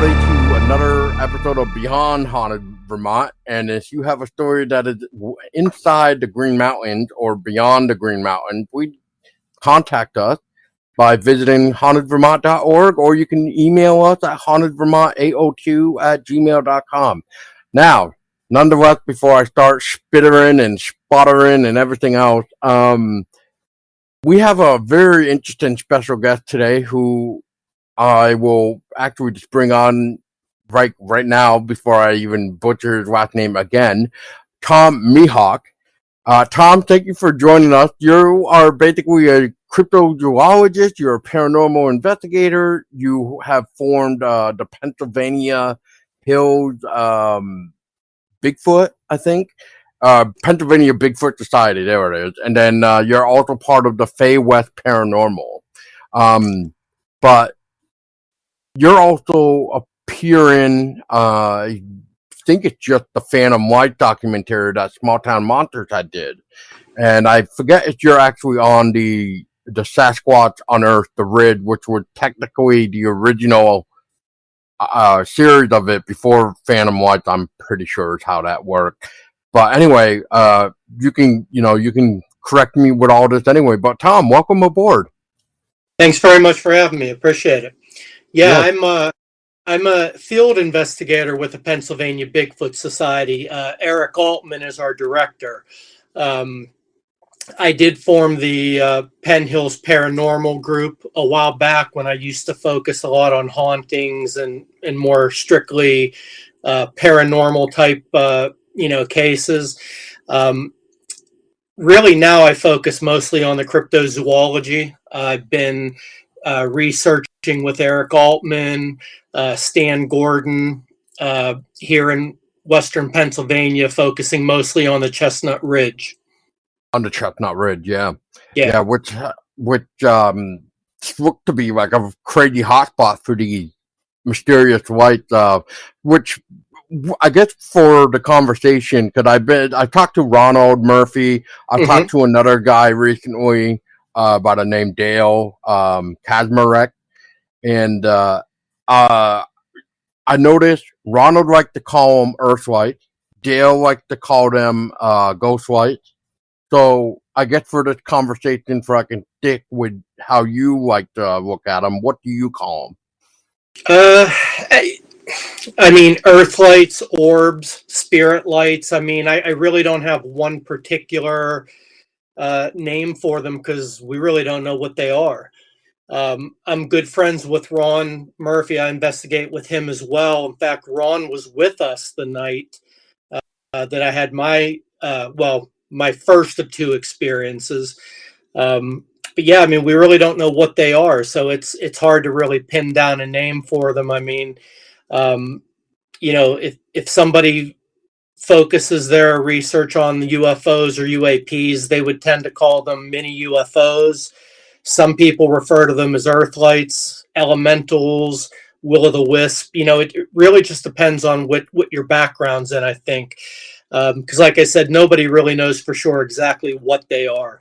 everybody, to another episode of Beyond Haunted Vermont. And if you have a story that is inside the Green Mountains or beyond the Green Mountains, please contact us by visiting hauntedvermont.org, or you can email us at hauntedvermont802@gmail.com. Now, nonetheless, before I start spittering and sputtering and everything else, we have a very interesting special guest today who I will actually just bring on right now before I even butcher his last name again. Tom Mihok. Tom, thank you for joining us. You are basically a cryptozoologist. You're a paranormal investigator. You have formed the Pennsylvania Hills Bigfoot, I think. Pennsylvania Bigfoot Society. There it is. And then you're also part of the FayWest Paranormal. But you're also appearing, I think it's just the Phantom Light documentary that Small Town Monsters had did. And I forget if you're actually on the Sasquatch Unearthed, the Rid, which was technically the original series of it before Phantom Lights. I'm pretty sure is how that worked. But anyway, you can correct me with all this anyway. But Tom, welcome aboard. Thanks very much for having me. Appreciate it. Yeah, yes. I'm a field investigator with the Pennsylvania Bigfoot Society. Eric Altman is our director. I did form the Penn Hills Paranormal group a while back when I used to focus a lot on hauntings and more strictly paranormal type cases. Really now I focus mostly on the cryptozoology. I've been researching with Eric Altman, Stan Gordon, here in Western Pennsylvania, focusing mostly on the Chestnut Ridge. On the Chestnut Ridge, yeah, which looked to be like a crazy hotspot for the mysterious lights, which I guess for the conversation, because I talked to Ronald Murphy, I talked to another guy recently by the name Dale Kazmarek, and I noticed Ronald liked to call them Earth lights, Dale liked to call them ghost lights. So I guess for this conversation, so I can stick with how you like to look at them, what do you call them? I mean, earth lights, orbs, spirit lights. I mean, I really don't have one particular name for them because we really don't know what they are. I'm good friends with Ron Murphy. I investigate with him as well. In fact, Ron was with us the night that I had my first of two experiences. But yeah, I mean, we really don't know what they are. So it's hard to really pin down a name for them. I mean, if somebody focuses their research on the UFOs or UAPs, they would tend to call them mini UFOs. Some people refer to them as earth lights, elementals, will-o'-the-wisp. It really just depends on what your background's in, I think. Because like I said, nobody really knows for sure exactly what they are.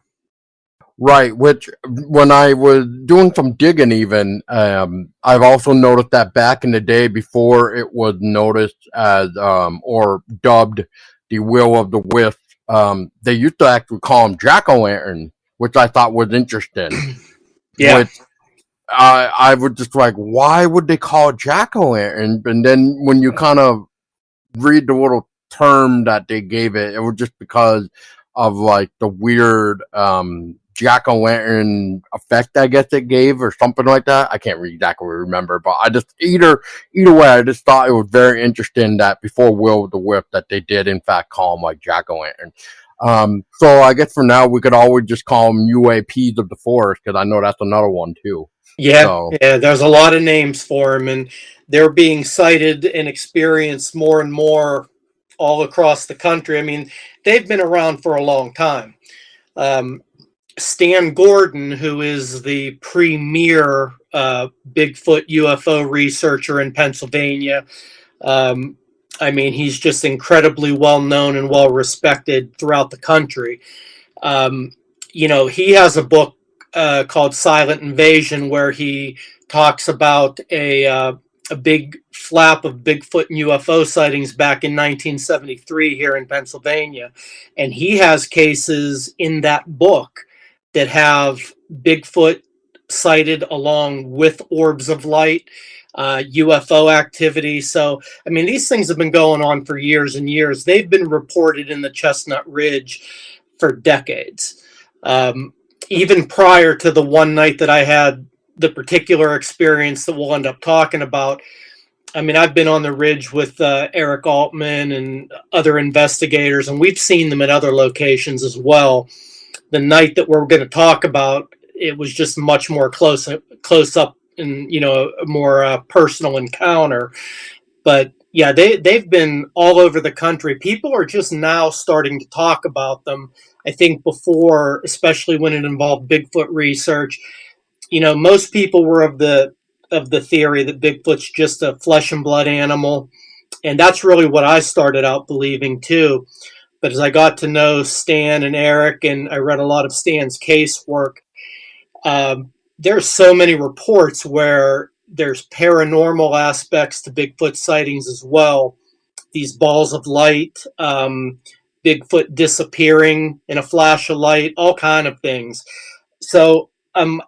Right, which when I was doing some digging even, I've also noticed that back in the day before it was noticed as, or dubbed the will-o'-the-wisp, they used to actually call them jack-o'-lantern, which I thought was interesting. Yeah. Which, I was just like, why would they call it jack-o'-lantern? And then when you kind of read the little term that they gave it, it was just because of like the weird jack-o'-lantern effect, I guess it gave, or something like that. I can't exactly remember, but I just either way, I just thought it was very interesting that before will-o'-the-wisp that they did in fact call them like jack-o'-lantern. So I guess for now we could always just call them UAPs of the forest, because I know that's another one too. Yeah, there's a lot of names for them, and they're being cited and experienced more and more all across the country. I mean, they've been around for a long time. Stan Gordon, who is the premier Bigfoot UFO researcher in Pennsylvania, I mean, he's just incredibly well known and well respected throughout the country. He has a book called Silent Invasion, where he talks about a a big flap of Bigfoot and UFO sightings back in 1973 here in Pennsylvania. And he has cases in that book that have Bigfoot sighted along with orbs of light, UFO activity. So, I mean, these things have been going on for years and years. They've been reported in the Chestnut Ridge for decades. Even prior to the one night that I had the particular experience that we'll end up talking about. I mean, I've been on the ridge with Eric Altman and other investigators, and we've seen them at other locations as well. The night that we're going to talk about, it was just much more close up and, you know, a more personal encounter. But yeah, they've been all over the country. People are just now starting to talk about them. I think before, especially when it involved Bigfoot research, you know, most people were of the theory that Bigfoot's just a flesh and blood animal. And that's really what I started out believing too. But as I got to know Stan and Eric, and I read a lot of Stan's casework, there's so many reports where there's paranormal aspects to Bigfoot sightings as well. These balls of light, Bigfoot disappearing in a flash of light, all kind of things. So I'm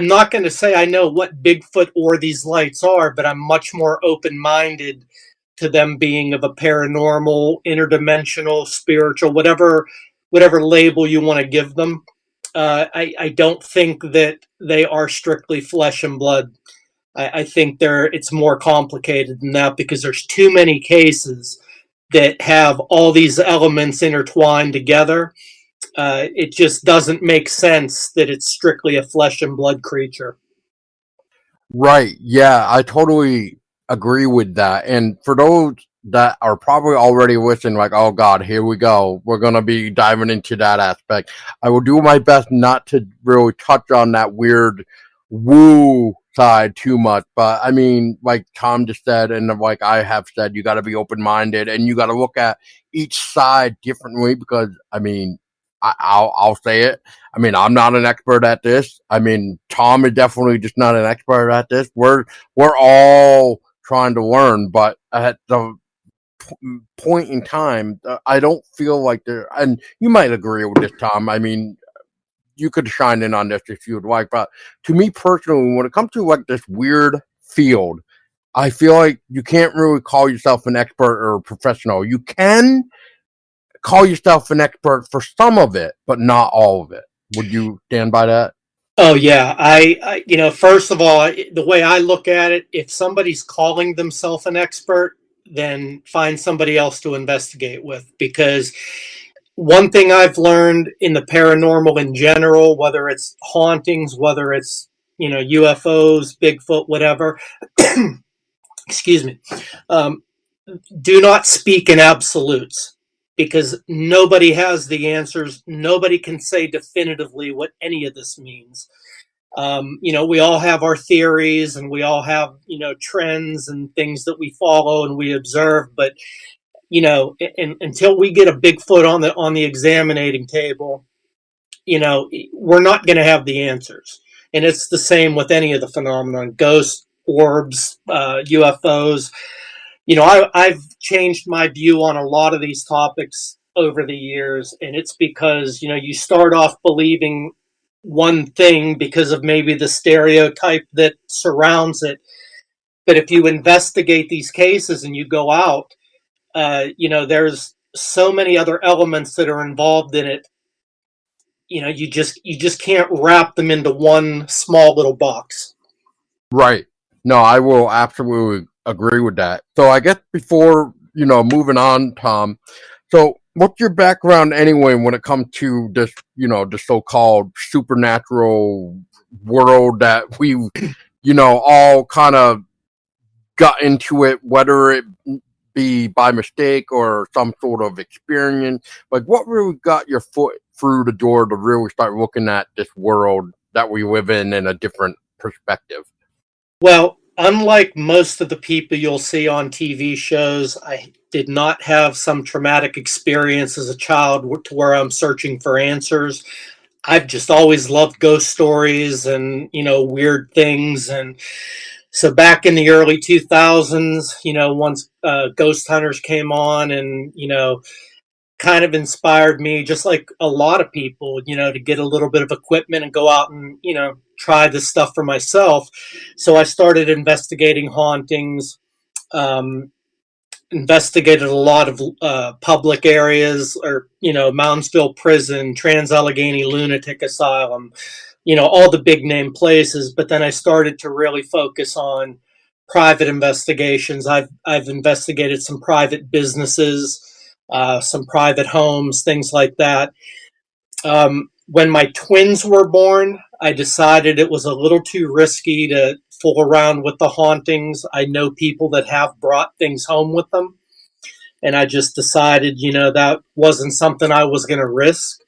not going to say I know what Bigfoot or these lights are, but I'm much more open-minded to them being of a paranormal, interdimensional, spiritual, whatever label you want to give them. I don't think that they are strictly flesh and blood. I think it's more complicated than that because there's too many cases that have all these elements intertwined together. It just doesn't make sense that it's strictly a flesh and blood creature. Right. Yeah, I totally agree with that. And for those that are probably already listening, like, oh God, here we go. We're going to be diving into that aspect. I will do my best not to really touch on that weird woo side too much. But I mean, like Tom just said, and like I have said, you got to be open-minded and you got to look at each side differently because, I mean, I'll say it. I mean, I'm not an expert at this. I mean, Tom is definitely just not an expert at this. We're all trying to learn, but at the point in time, I don't feel like there. And you might agree with this, Tom. I mean, you could shine in on this if you would like, but to me personally, when it comes to like this weird field, I feel like you can't really call yourself an expert or a professional. You can call yourself an expert for some of it, but not all of it. Would you stand by that? Oh yeah, I you know, first of all, the way I look at it, if somebody's calling themselves an expert, then find somebody else to investigate with. Because one thing I've learned in the paranormal in general, whether it's hauntings, whether it's, you know, UFOs, Bigfoot, whatever, excuse me, do not speak in absolutes. Because nobody has the answers. Nobody can say definitively what any of this means. You know, we all have our theories and we all have, you know, trends and things that we follow and we observe. But, you know, until we get a Bigfoot on the examining table, you know, we're not going to have the answers. And it's the same with any of the phenomenon, ghosts, orbs, UFOs. You know, I've changed my view on a lot of these topics over the years, and it's because, you know, you start off believing one thing because of maybe the stereotype that surrounds it. But if you investigate these cases and you go out, you know, there's so many other elements that are involved in it. You know, you just can't wrap them into one small little box. Right. No, I will absolutely agree with that. So I guess before, you know, moving on, Tom, so what's your background anyway when it comes to this, you know, the so-called supernatural world that we, you know, all kind of got into it, whether it be by mistake or some sort of experience? Like, what really got your foot through the door to really start looking at this world that we live in a different perspective? Well, unlike most of the people you'll see on TV shows, I did not have some traumatic experience as a child to where I'm searching for answers. I've just always loved ghost stories and, you know, weird things. And So back in the early 2000s, once ghost hunters came on, and kind of inspired me, just like a lot of people, to get a little bit of equipment and go out and try this stuff for myself. So I started investigating hauntings. Investigated a lot of public areas, or Moundsville Prison, Trans-Allegheny Lunatic Asylum, all the big name places. But then I started to really focus on private investigations. I've investigated some private businesses, some private homes, things like that. When my twins were born, I decided it was a little too risky to fool around with the hauntings. I know people that have brought things home with them, and I just decided, that wasn't something I was going to risk.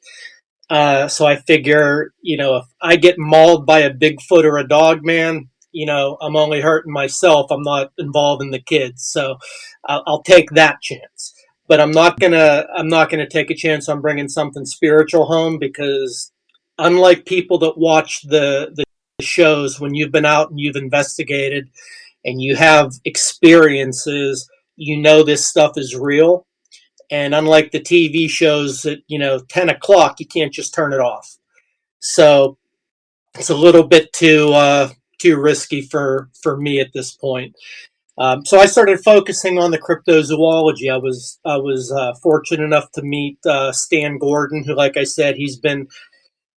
So I figure, if I get mauled by a Bigfoot or a dog man, I'm only hurting myself. I'm not involving the kids. So I'll take that chance. But I'm not gonna take a chance on bringing something spiritual home, because unlike people that watch the shows, when you've been out and you've investigated and you have experiences, this stuff is real. And unlike the TV shows at 10 o'clock, you can't just turn it off. So it's a little bit too risky for me at this point. So I started focusing on the cryptozoology. I was fortunate enough to meet Stan Gordon, who, like I said, he's been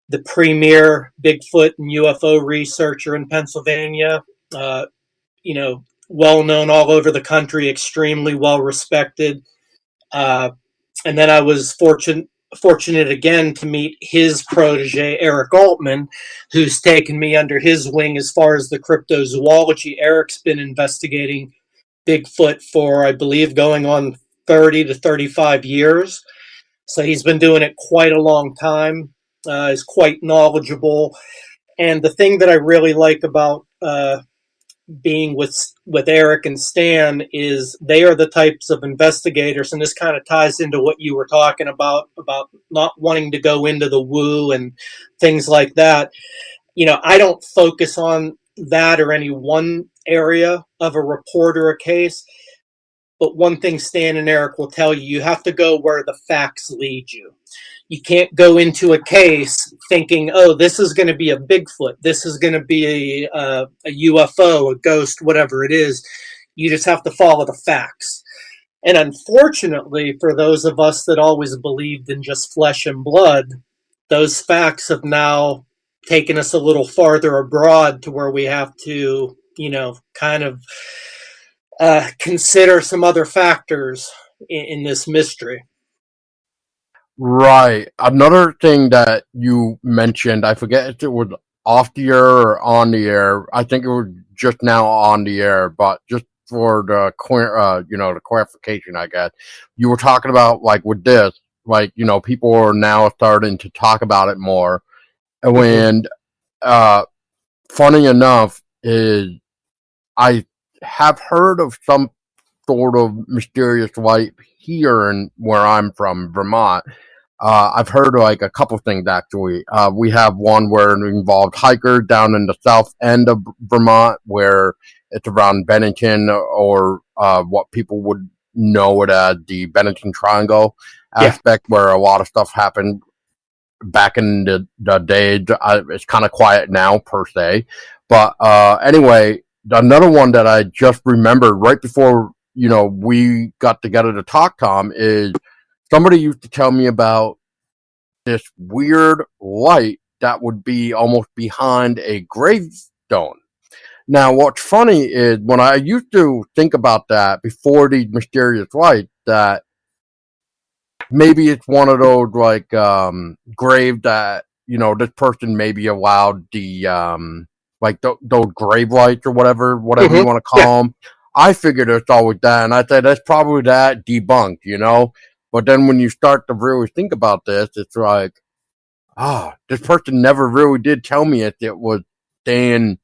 the premier Bigfoot and UFO researcher in Pennsylvania. Well known all over the country, extremely well respected. And then I was fortunate again to meet his protege, Eric Altman, who's taken me under his wing as far as the cryptozoology. Eric's been investigating Bigfoot for, I believe, going on 30 to 35 years. So he's been doing it quite a long time. Is quite knowledgeable. And the thing that I really like about being with Eric and Stan is they are the types of investigators, and this kind of ties into what you were talking about not wanting to go into the woo and things like that. I don't focus on that or any one area of a report or a case. But one thing Stan and Eric will tell you, you have to go where the facts lead you. You can't go into a case thinking, oh, this is going to be a Bigfoot, this is going to be a UFO, a ghost, whatever it is. You just have to follow the facts. And unfortunately, for those of us that always believed in just flesh and blood, those facts have now taken us a little farther abroad to where we have to, kind of consider some other factors in this mystery. Right. Another thing that you mentioned, I forget if it was off the air or on the air. I think it was just now on the air, but just for the the clarification, I guess you were talking about, like, with this, like, people are now starting to talk about it more. And funny enough, is I have heard of some sort of mysterious light here in where I'm from, Vermont. I've heard like a couple things actually. We have one where it involved hikers down in the south end of Vermont, where it's around Bennington, or what people would know it as the Bennington Triangle aspect, where a lot of stuff happened back in the day. It's kind of quiet now per se, but anyway, another one that I just remembered right before we got together to talk, Tom, is somebody used to tell me about this weird light that would be almost behind a gravestone. Now, what's funny is when I used to think about that before these mysterious lights, that maybe it's one of those like grave that this person maybe allowed the like those grave lights or whatever you want to call them. I figured it's always that, and I said that's probably that debunked. But then when you start to really think about this, it's like, this person never really did tell me if it was staying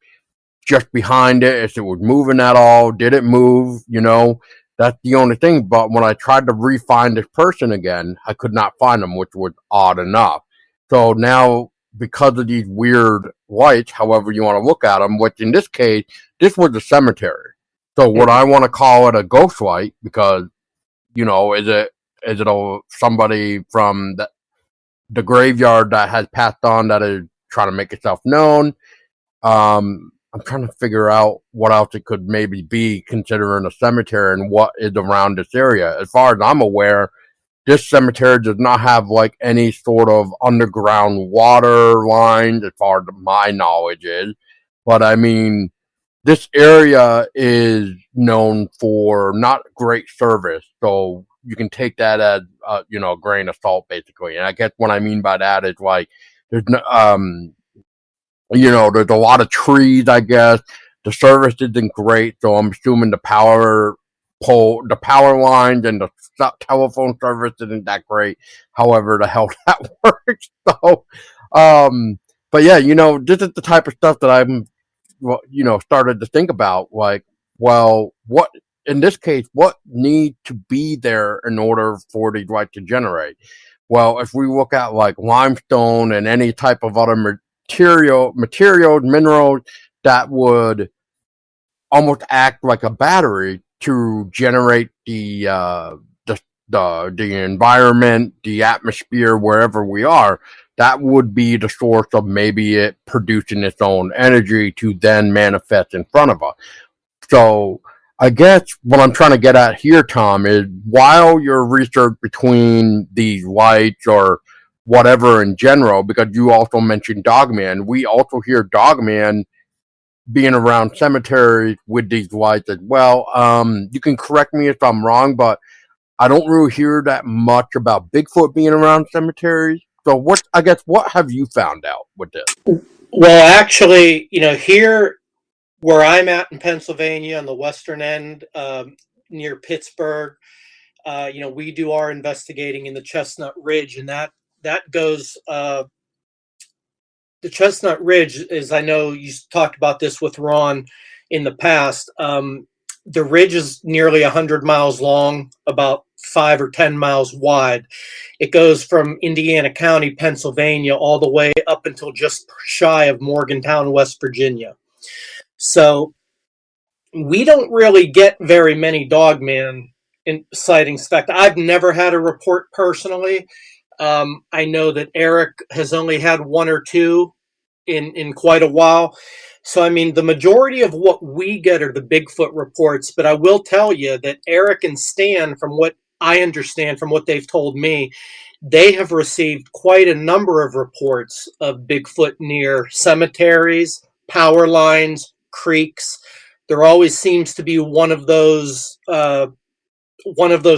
just behind it, if it was moving at all, did it move, That's the only thing. But when I tried to re-find this person again, I could not find them, which was odd enough. So now because of these weird lights, however you want to look at them, which in this case, this was a cemetery. So would I want to call it a ghost light because, is it somebody from the graveyard that has passed on that is trying to make itself known? I'm trying to figure out what else it could maybe be considering a cemetery and what is around this area. As far as I'm aware, this cemetery does not have like any sort of underground water lines as far as my knowledge is. But I mean, this area is known for not great service. So you can take that as, a grain of salt basically. And I guess what I mean by that is like, there's no, there's a lot of trees, I guess. The service isn't great, so I'm assuming the power lines and the telephone service isn't that great. However the hell that works. So, but yeah, this is the type of stuff that I'm, started to think about. Like, well, what in this case, what need to be there in order for these lights to generate? Well, if we look at like limestone and any type of other minerals that would almost act like a battery to generate the environment, the atmosphere wherever we are, that would be the source of maybe it producing its own energy to then manifest in front of us. So I guess what I'm trying to get at here, Tom, is while your research between these lights or whatever in general, because you also mentioned Dogman, we also hear Dogman being around cemeteries with these lights as well. You can correct me if I'm wrong, but I don't really hear that much about Bigfoot being around cemeteries. So what have you found out with this? Well, actually, here where I'm at in Pennsylvania on the western end, near Pittsburgh, we do our investigating in the Chestnut Ridge, and that goes. The Chestnut Ridge is, I know you talked about this with Ron in the past. The ridge is nearly 100 miles long, about 5 or 10 miles wide. It goes from Indiana County, Pennsylvania, all the way up until just shy of Morgantown, West Virginia. So we don't really get very many Dogman sightings. In fact, I've never had a report personally. I know that Eric has only had one or two in quite a while. So, I mean, the majority of what we get are the Bigfoot reports, but I will tell you that Eric and Stan, from what I understand, from what they've told me, they have received quite a number of reports of Bigfoot near cemeteries, power lines, creeks. There always seems to be one of those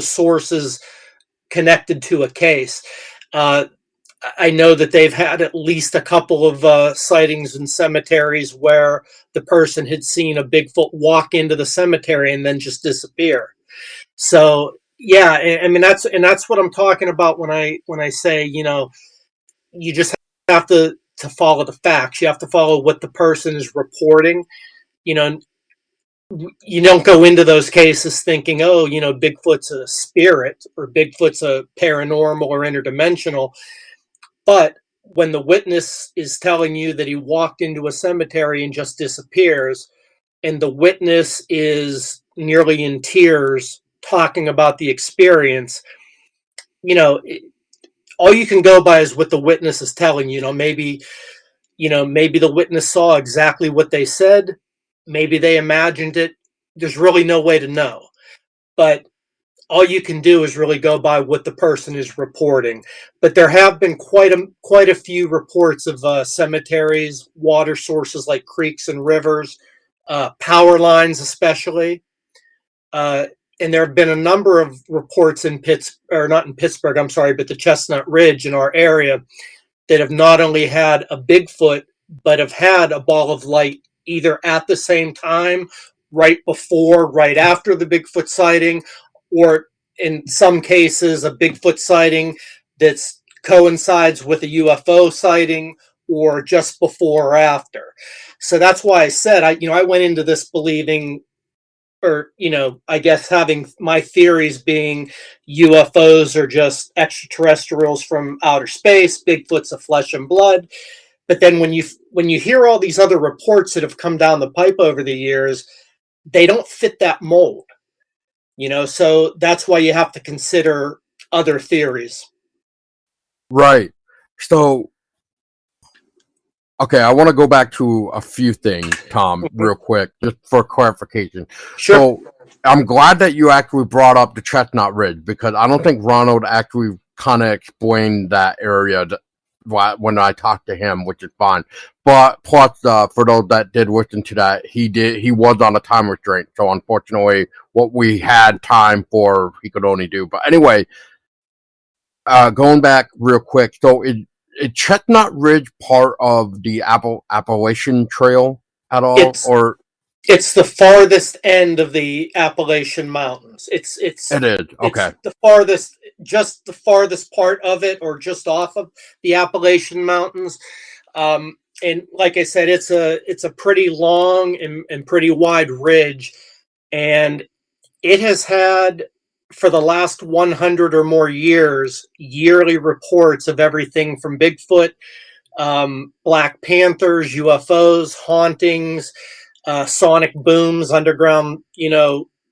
sources connected to a case. I know that they've had at least a couple of sightings in cemeteries where the person had seen a Bigfoot walk into the cemetery and then just disappear. So yeah, I mean that's what I'm talking about when I say, you just have to follow the facts. You have to follow what the person is reporting. You don't go into those cases thinking, oh, Bigfoot's a spirit or Bigfoot's a paranormal or interdimensional. But when the witness is telling you that he walked into a cemetery and just disappears, and the witness is nearly in tears talking about the experience, all you can go by is what the witness is telling you. Maybe the witness saw exactly what they said. Maybe they imagined it. There's really no way to know. But all you can do is really go by what the person is reporting. But there have been quite a few reports of cemeteries, water sources like creeks and rivers, power lines especially. And there have been a number of reports not in Pittsburgh, I'm sorry, but the Chestnut Ridge in our area that have not only had a Bigfoot, but have had a ball of light either at the same time, right before, right after the Bigfoot sighting, or in some cases, a Bigfoot sighting that coincides with a UFO sighting, or just before or after. So that's why I said, I went into this believing, or, I guess having my theories being UFOs are just extraterrestrials from outer space, Bigfoot's a flesh and blood. But then when you hear all these other reports that have come down the pipe over the years, they don't fit that mold. So that's why you have to consider other theories. Right. So, okay, I want to go back to a few things, Tom, real quick, just for clarification. Sure. So, I'm glad that you actually brought up the Chestnut Ridge, because I don't think Ronald actually kind of explained that area when I talked to him, which is fine. But plus, for those that did listen to that, he was on a time restraint. So, unfortunately, what we had time for, he could only do. But anyway, going back real quick, so is Chestnut Ridge part of the Appalachian Trail at all, or it's the farthest end of the Appalachian Mountains. it is? Okay, it's just the farthest part of it, or just off of the Appalachian Mountains. And like I said, it's a pretty long and pretty wide ridge, and it has had, for the last 100 or more years, yearly reports of everything from Bigfoot, Black Panthers, UFOs, hauntings, sonic booms, underground,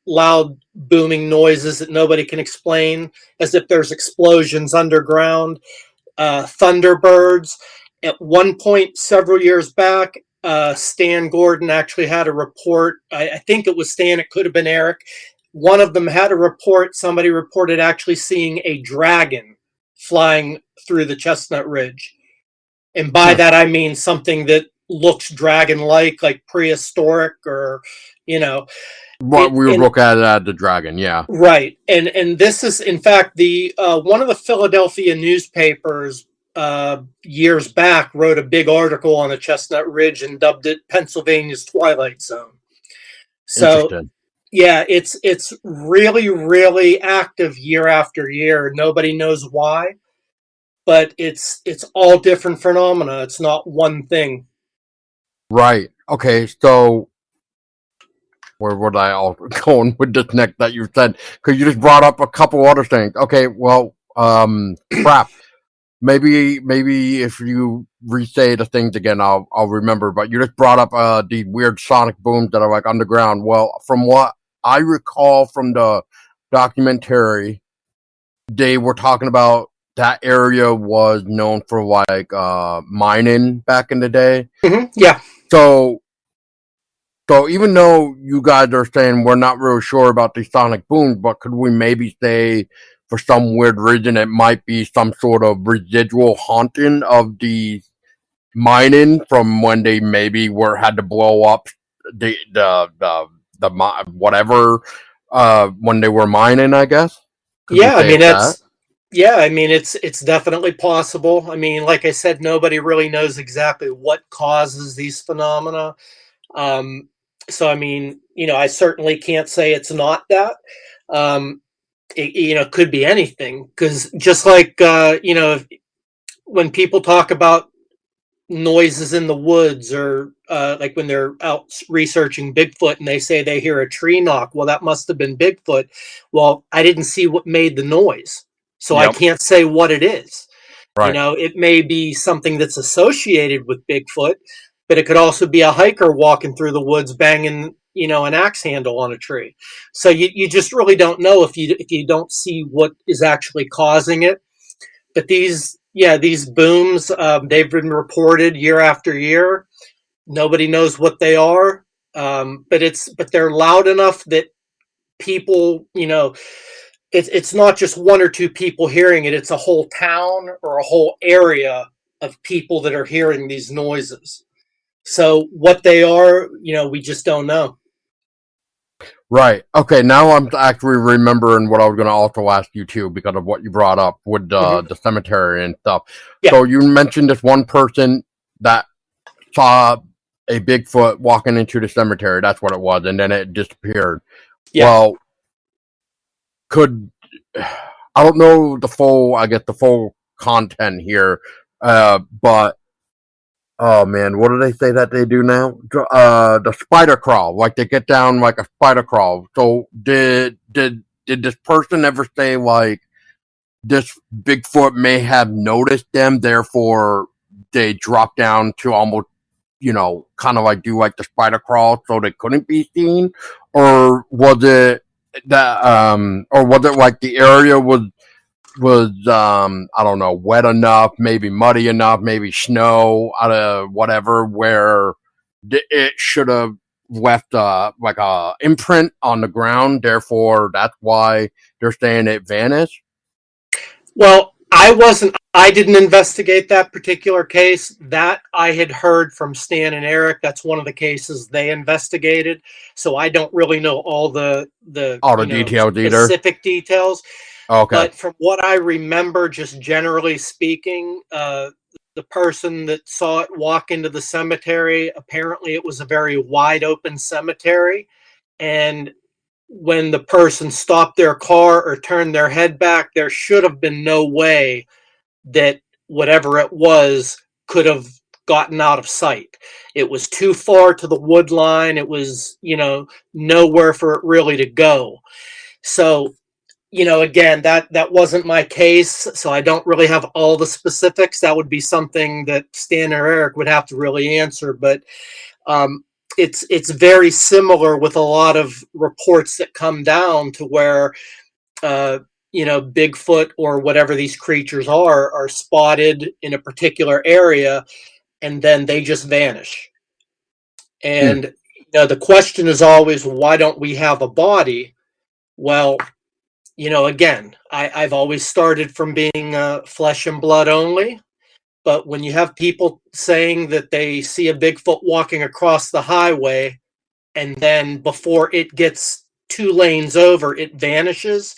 loud booming noises that nobody can explain, as if there's explosions underground, thunderbirds. At one point, several years back, Stan Gordon actually had a report. I think it was Stan, it could have been Eric. One of them had a report. Somebody reported actually seeing a dragon flying through the Chestnut Ridge. And by that, I mean something that looks dragon-like, like prehistoric, or, what we would look at the dragon, yeah. Right. And this is, in fact, the one of the Philadelphia newspapers years back wrote a big article on the Chestnut Ridge and dubbed it Pennsylvania's Twilight Zone. So, yeah, it's really, really active year after year. Nobody knows why, but it's all different phenomena. It's not one thing. Right. Okay. So, where would I all going with this next that you said? Because you just brought up a couple other things. Okay. Well, crap. Maybe if you re-say the things again, I'll remember. But you just brought up the weird sonic booms that are like underground. Well, from what I recall from the documentary, they were talking about that area was known for like mining back in the day. Mm-hmm. Yeah. So even though you guys are saying we're not really sure about the sonic booms, but could we maybe say, for some weird reason, it might be some sort of residual haunting of the mining from when they maybe had to blow up the whatever when they were mining, I guess. Yeah, I mean it's definitely possible. I mean, like I said, nobody really knows exactly what causes these phenomena. So I mean, I certainly can't say it's not that. It could be anything, because just like when people talk about noises in the woods, or like when they're out researching Bigfoot and they say they hear a tree knock, well, that must have been Bigfoot. Well, I didn't see what made the noise, so I can't say what it is. Right. It may be something that's associated with Bigfoot, but it could also be a hiker walking through the woods banging an axe handle on a tree. So you just really don't know if you don't see what is actually causing it. But these booms, they've been reported year after year. Nobody knows what they are, but they're loud enough that people, it's not just one or two people hearing it. It's a whole town or a whole area of people that are hearing these noises. So what they are, we just don't know. Right. Okay. Now I'm actually remembering what I was going to also ask you too, because of what you brought up with the cemetery and stuff. Yeah. So you mentioned this one person that saw a Bigfoot walking into the cemetery. That's what it was, and then it disappeared. Yeah. Well, I don't know the full content here, but. Oh man, what do they say that they do now? The spider crawl, like they get down like a spider crawl. So did this person ever say like this Bigfoot may have noticed them, therefore they drop down to almost, kind of like do like the spider crawl so they couldn't be seen? Or was it like the area was I don't know, wet enough, maybe muddy enough, maybe snow out of whatever, where it should have left like a imprint on the ground, therefore that's why they're saying it vanished? Well, I didn't investigate that particular case. That I had heard from Stan and Eric. That's one of the cases they investigated. So I don't really know all the details either. Specific details. Okay. But from what I remember, just generally speaking, the person that saw it walk into the cemetery, apparently it was a very wide open cemetery. And when the person stopped their car or turned their head back, there should have been no way that whatever it was could have gotten out of sight. It was too far to the wood line. It was, nowhere for it really to go. So, again, that wasn't my case. So I don't really have all the specifics. That would be something that Stan or Eric would have to really answer. But it's very similar with a lot of reports that come down to where, Bigfoot or whatever these creatures are spotted in a particular area, and then they just vanish. And the question is always, why don't we have a body? Well, again, I've always started from being flesh and blood only. But when you have people saying that they see a Bigfoot walking across the highway, and then before it gets 2 lanes over, it vanishes.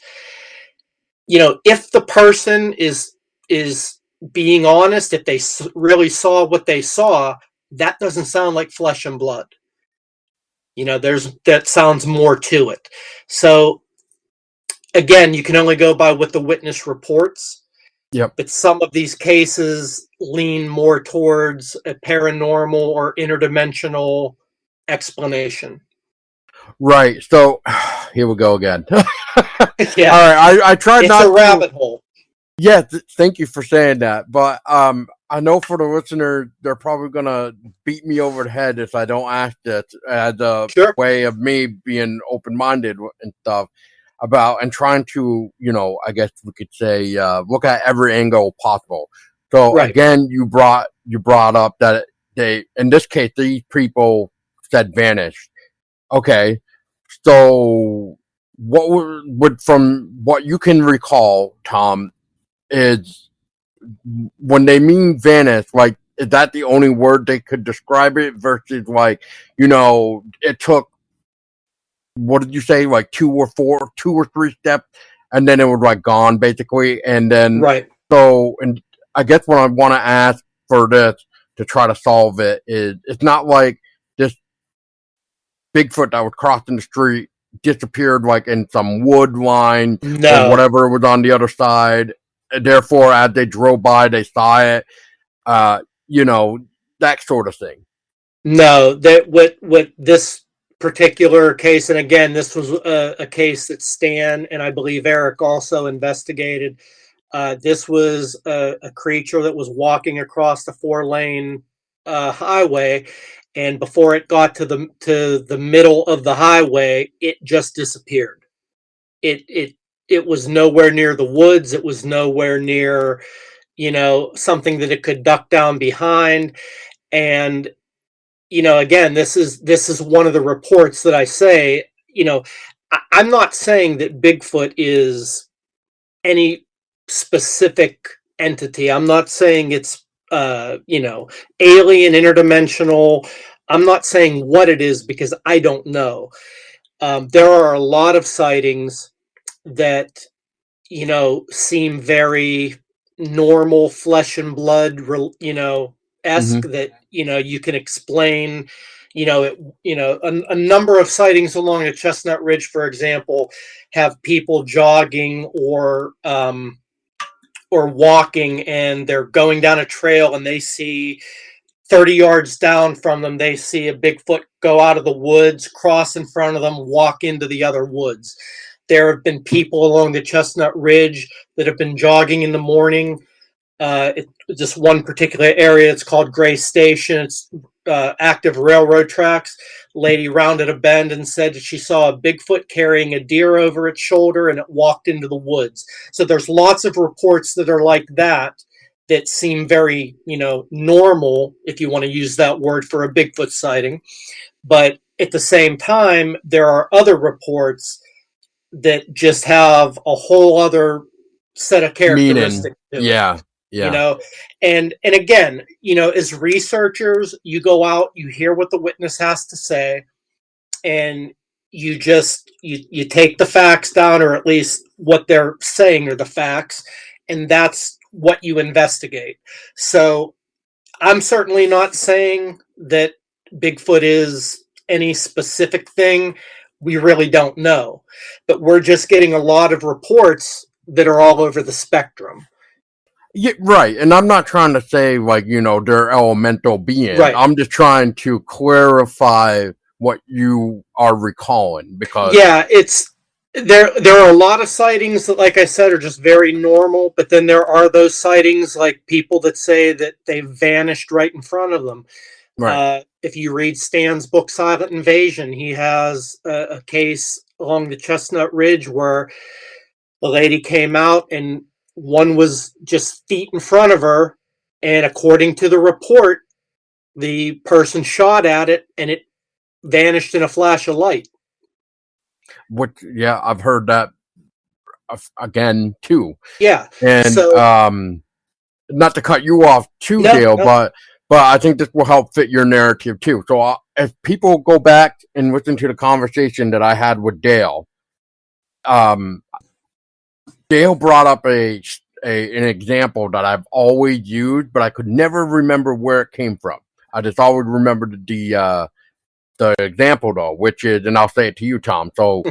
If the person is being honest, if they really saw what they saw, that doesn't sound like flesh and blood. That sounds more to it. So again, you can only go by what the witness reports. Yep. But some of these cases lean more towards a paranormal or interdimensional explanation. Right. So here we go again. Yeah. All right. I tried not to. It's a rabbit hole. Yeah. Thank you for saying that. But I know for the listener, they're probably gonna beat me over the head if I don't ask this as a way of me being open-minded and stuff about and trying to, I guess we could say, look at every angle possible. So again, you brought up that they, in this case, these people said vanished. Okay, so what would, from what you can recall, Tom, is when they mean vanish, like, is that the only word they could describe it versus like, it took, what did you say, like 2 or 3 steps, and then it was like gone basically, and then so, and I guess what I want to ask for this to try to solve it is, it's not like this Bigfoot that was crossing the street disappeared like in some wood line or whatever was on the other side. Therefore, as they drove by, they saw it. That sort of thing. No, that what this particular case, and again, this was a case that Stan and I believe Eric also investigated. This was a creature that was walking across the 4-lane highway, and before it got to the middle of the highway, it just disappeared. It was nowhere near the woods. It was nowhere near, something that it could duck down behind. And again, this is one of the reports that I say, I'm not saying that Bigfoot is any specific entity. I'm not saying it's alien, interdimensional. I'm not saying what it is because I don't know. There are a lot of sightings that seem very normal, flesh and blood, esque, that you can explain. A number of sightings along the Chestnut Ridge, for example, have people jogging or walking, and they're going down a trail, and they see 30 yards down from them, they see a Bigfoot go out of the woods, cross in front of them, walk into the other woods. There have been people along the Chestnut Ridge that have been jogging in the morning, Just one particular area. It's called Gray Station. It's active railroad tracks. Lady rounded a bend and said she saw a Bigfoot carrying a deer over its shoulder, and it walked into the woods. So there's lots of reports that are like that seem very, normal, if you want to use that word for a Bigfoot sighting. But at the same time, there are other reports that just have a whole other set of characteristics to it. Yeah. And again, as researchers, you go out, you hear what the witness has to say, and you just you take the facts down, or at least what they're saying are the facts, and that's what you investigate. So I'm certainly not saying that Bigfoot is any specific thing. We really don't know, but we're just getting a lot of reports that are all over the spectrum. Yeah, right. And I'm not trying to say they're elemental beings. Right. I'm just trying to clarify what you are recalling, because there are a lot of sightings that, like I said, are just very normal, but then there are those sightings, like people that say that they vanished right in front of them. Right. If you read Stan's book Silent Invasion, he has a case along the Chestnut Ridge where the lady came out and one was just feet in front of her, and according to the report, the person shot at it and it vanished in a flash of light. I've heard that again too. Yeah. And not to cut you off too, Dale, but I think this will help fit your narrative too. So if people go back and listen to the conversation that I had with Dale, Dale brought up an example that I've always used, but I could never remember where it came from. I just always remembered the example though, which is, and I'll say it to you, Tom. So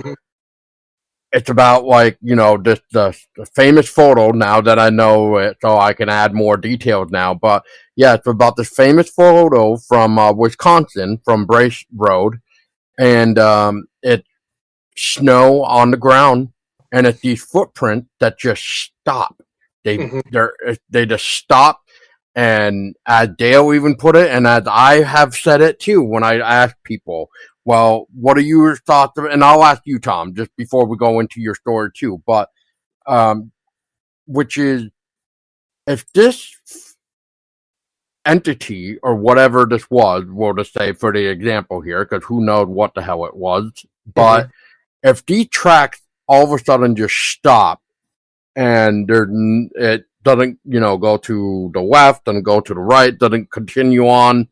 it's about the famous photo, now that I know it, so I can add more details now. But yeah, it's about this famous photo from Wisconsin, from Brace Road, and it's snow on the ground, and it's these footprints that just stop. They just stop. And as Dale even put it, and as I have said it too, when I ask people, well, what are your thoughts of it? And I'll ask you, Tom, just before we go into your story too, but which is, if this entity or whatever this was, we'll just say for the example here, because who knows what the hell it was, but if these tracks all of a sudden just stop, and it doesn't, go to the left, doesn't go to the right, doesn't continue on,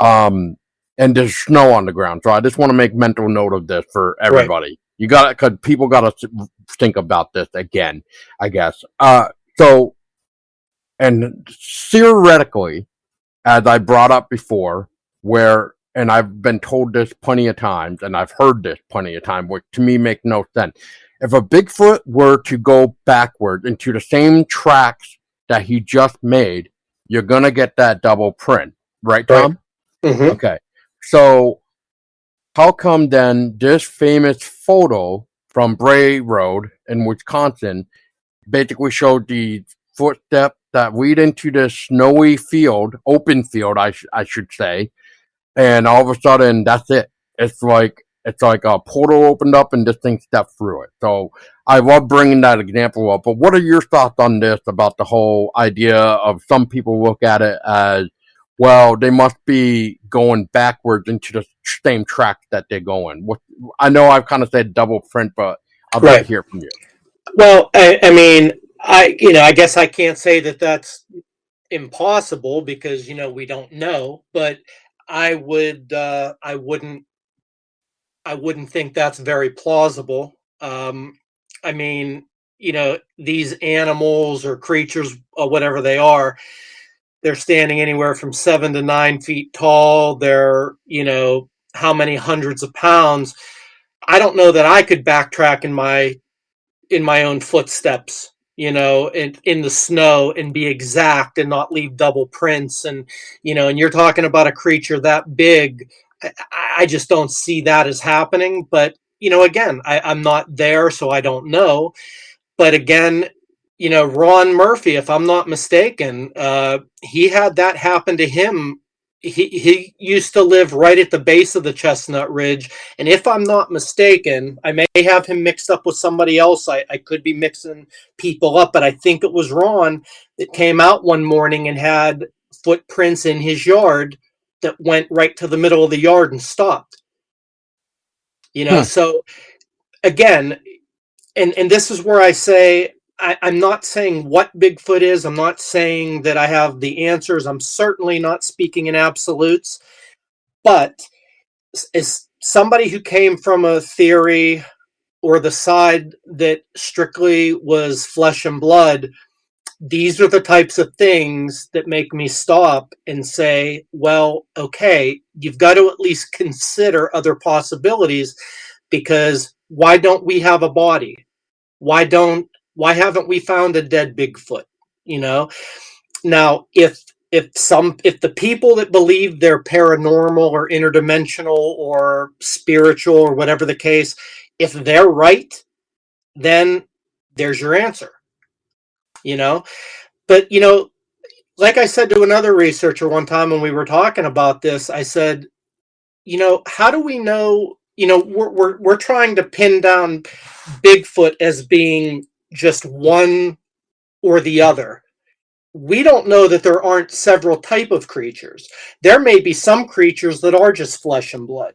and there's snow on the ground. So I just want to make mental note of this for everybody. Right. You got it, because people got to think about this again, I guess. So, and theoretically, as I brought up before, and I've been told this plenty of times, and I've heard this plenty of times, which to me makes no sense. If a Bigfoot were to go backwards into the same tracks that he just made, you're going to get that double print. Right, Tom? Right. Mm-hmm. Okay. So how come then this famous photo from Bray Road in Wisconsin basically showed the footsteps that lead into this snowy field, open field, I should say, and all of a sudden that's it. It's like a portal opened up and this thing stepped through it. So I love bringing that example up. But what are your thoughts on this, about the whole idea of some people look at it as, well, they must be going backwards into the same track that they're going? I know I've kind of said double print, but I'd like to hear from you. Well, I mean, I guess I can't say that that's impossible, because we don't know, but I wouldn't think that's very plausible. I mean, these animals or creatures, or whatever they are, they're standing anywhere from 7 to 9 feet tall. They're, how many hundreds of pounds. I don't know that I could backtrack in my own footsteps, in the snow, and be exact and not leave double prints. And, and you're talking about a creature that big. I just don't see that as happening. But, again, I'm not there, so I don't know. But again, Ron Murphy, if I'm not mistaken, he had that happen to him. He used to live right at the base of the Chestnut Ridge. And if I'm not mistaken, I may have him mixed up with somebody else. I could be mixing people up, but I think it was Ron that came out one morning and had footprints in his yard that went right to the middle of the yard and stopped. So again, and this is where I say, I'm not saying what Bigfoot is. I'm not saying that I have the answers. I'm certainly not speaking in absolutes. But as somebody who came from a theory or the side that strictly was flesh and blood, these are the types of things that make me stop and say, well, okay, you've got to at least consider other possibilities, because why don't we have a body? Why haven't we found a dead Bigfoot? Now, if the people that believe they're paranormal or interdimensional or spiritual or whatever the case, if they're right, then there's your answer. But like I said to another researcher one time when we were talking about this, I said, how do we know? We're trying to pin down Bigfoot as being just one or the other. We don't know that there aren't several type of creatures. There may be some creatures that are just flesh and blood.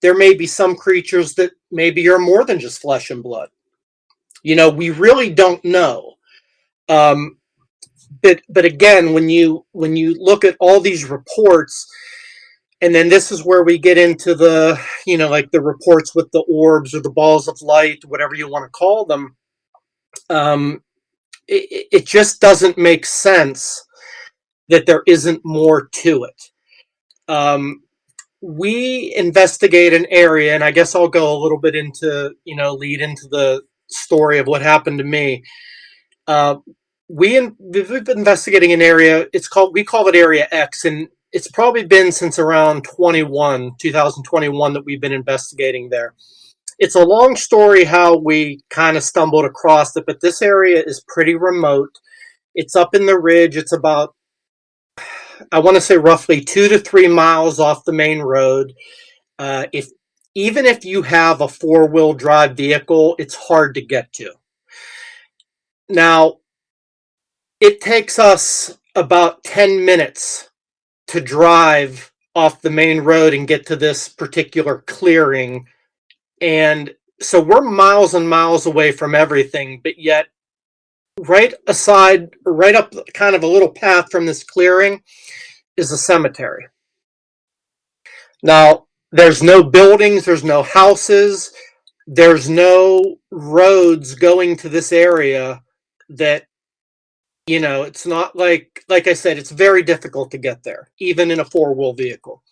There may be some creatures that maybe are more than just flesh and blood. We really don't know. But again, when you look at all these reports, and then this is where we get into the, like the reports with the orbs or the balls of light, whatever you want to call them. It just doesn't make sense that there isn't more to it. We investigate an area, and I guess I'll go a little bit into, lead into the story of what happened to me. We've been investigating an area. We call it Area X, and it's probably been since around 2021 that we've been investigating there. It's a long story how we kind of stumbled across it, but this area is pretty remote. It's up in the ridge. It's about, I want to say, roughly 2 to 3 miles off the main road. Even if you have a 4-wheel drive vehicle, it's hard to get to. Now, it takes us about 10 minutes to drive off the main road and get to this particular clearing. And so we're miles and miles away from everything, but yet right up kind of a little path from this clearing is a cemetery. Now, there's no buildings, there's no houses, there's no roads going to this area that, it's not like I said, it's very difficult to get there, even in a 4-wheel vehicle.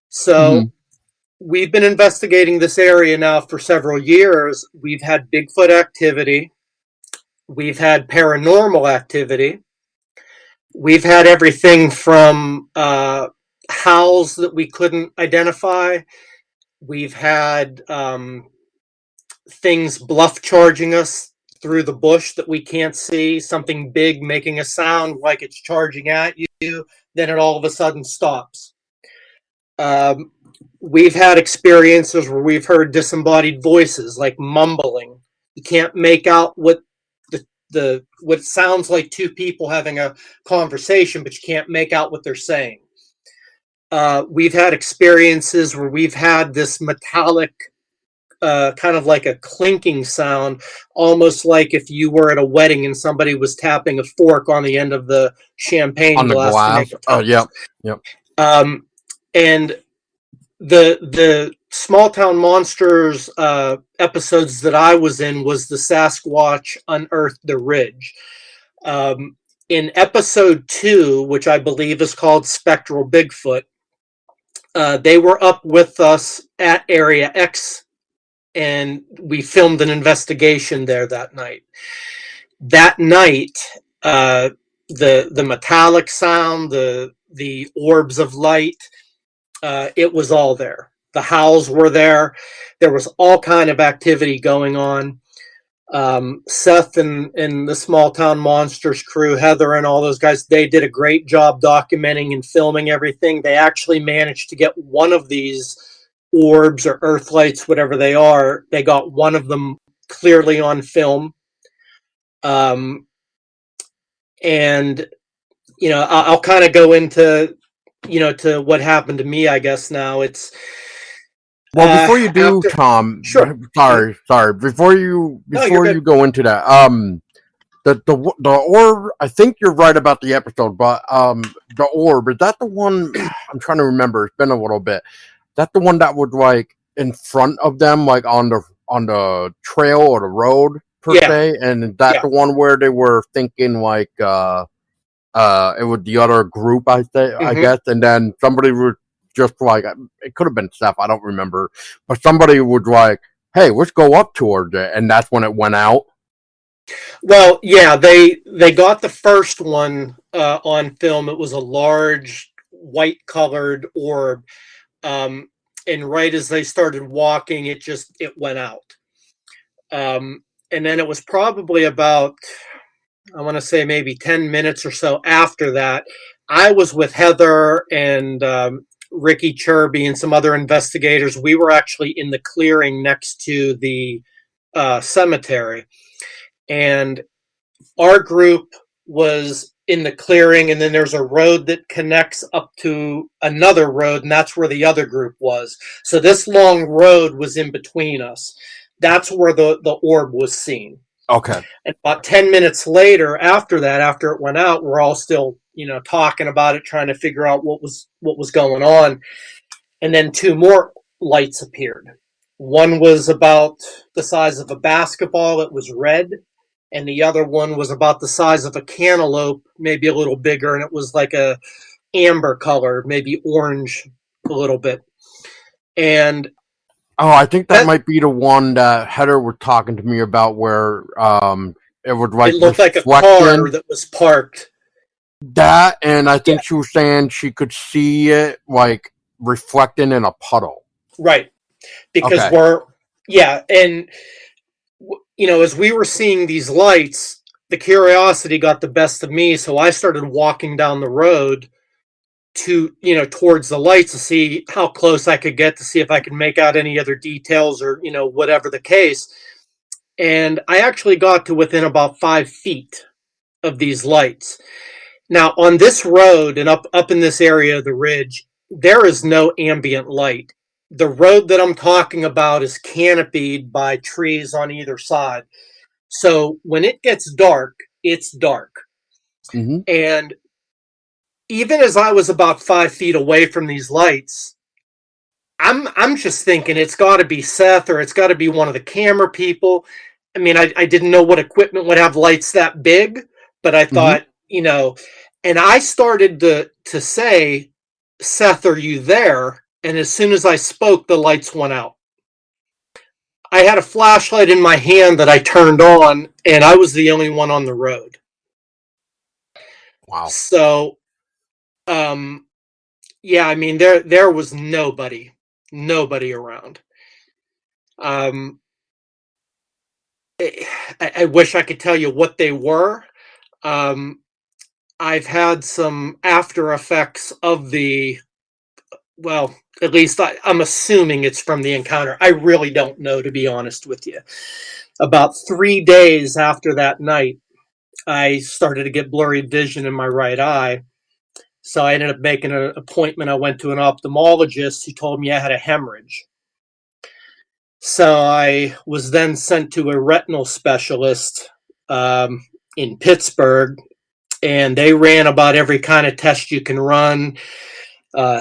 So we've been investigating this area now for several years. We've had Bigfoot activity. We've had paranormal activity. We've had everything from howls that we couldn't identify. We've had things bluff charging us through the bush that we can't see, something big making a sound like it's charging at you, then it all of a sudden stops. We've had experiences where we've heard disembodied voices, like mumbling. You can't make out what what sounds like two people having a conversation, but you can't make out what they're saying. We've had experiences where we've had this metallic, kind of like a clinking sound, almost like if you were at a wedding and somebody was tapping a fork on the end of the champagne on the glass. Oh, yep. And the Small Town Monsters episodes that I was in was the Sasquatch Unearthed the Ridge. In episode 2, which I believe is called Spectral Bigfoot, they were up with us at Area X, and we filmed an investigation there that night. That night, the metallic sound, the orbs of light, it was all there. The howls were there. There was all kind of activity going on. Seth and the Small Town Monsters crew, Heather and all those guys, they did a great job documenting and filming everything. They actually managed to get one of these orbs or earth lights, whatever they are. They got one of them clearly on film. And, you know, I'll kind of go into, you know, to what happened to me, I guess now. It's, well, before you do, Tom, sure. Sorry. Before you go into that, the orb. I think you're right about the episode, but the orb, is that the one? I'm trying to remember. It's been a little bit. That the one that was like in front of them, like on the trail or the road per se, and that the one where they were thinking like it was the other group, I guess, and then somebody was just like, it could have been Steph, I don't remember, but somebody was like, hey, let's go up towards it, and that's when it went out. Well, yeah, they got the first one on film. It was a large white colored orb, and right as they started walking, it went out. And then it was probably about, I want to say maybe 10 minutes or so after that, I was with Heather and Ricky Chirby and some other investigators. We were actually in the clearing next to the cemetery. And our group was in the clearing, and then there's a road that connects up to another road, and that's where the other group was. So this long road was in between us. That's where the orb was seen. Okay. And about 10 minutes later, after that, after it went out, we're all still, you know, talking about it, trying to figure out what was going on. And then two more lights appeared. One was about the size of a basketball. It was red. And the other one was about the size of a cantaloupe, maybe a little bigger, and it was like a amber color, maybe orange a little bit. And I think that might be the one that Heather was talking to me about, where it would like, it looked like a car that was parked. That, and I think she was saying she could see it like reflecting in a puddle. Right. Because and you know, as we were seeing these lights, the curiosity got the best of me. So I started walking down the road to, you know, towards the lights to see how close I could get, to see if I could make out any other details or, you know, whatever the case. And I actually got to within about 5 feet of these lights. Now, on this road and up in this area of the ridge, there is no ambient light. The road that I'm talking about is canopied by trees on either side. So when it gets dark, it's dark. Mm-hmm. And even as I was about 5 feet away from these lights, I'm just thinking it's got to be Seth, or it's got to be one of the camera people. I mean, I didn't know what equipment would have lights that big, but I thought, you know, and I started to say, Seth, are you there? And as soon as I spoke, the lights went out. I had a flashlight in my hand that I turned on, and I was the only one on the road. Wow. So, yeah, I mean, there was nobody around. I wish I could tell you what they were. I've had some after effects of well, at least I'm assuming it's from the encounter. I really don't know, to be honest with you. About 3 days after that night, I started to get blurry vision in my right eye. So I ended up making an appointment. I went to an ophthalmologist who told me I had a hemorrhage. So I was then sent to a retinal specialist in Pittsburgh, and they ran about every kind of test you can run,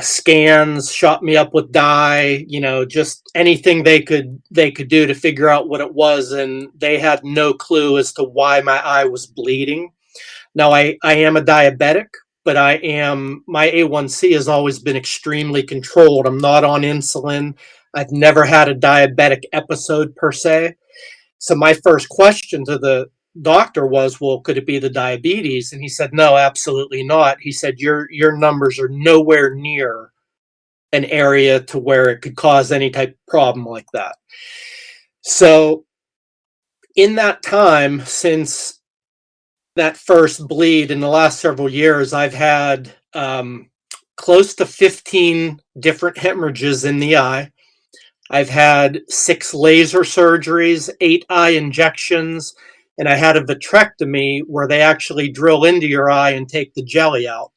scans, shot me up with dye, you know, just anything they could do to figure out what it was, and they had no clue as to why my eye was bleeding. Now I am a diabetic, but my A1C has always been extremely controlled. I'm not on insulin. I've never had a diabetic episode per se. So my first question to the doctor was, well, could it be the diabetes? And he said, no, absolutely not. He said, your numbers are nowhere near an area to where it could cause any type of problem like that. So in that time, since that first bleed in the last several years, I've had close to 15 different hemorrhages in the eye. I've had 6 laser surgeries, 8 eye injections, and I had a vitrectomy where they actually drill into your eye and take the jelly out.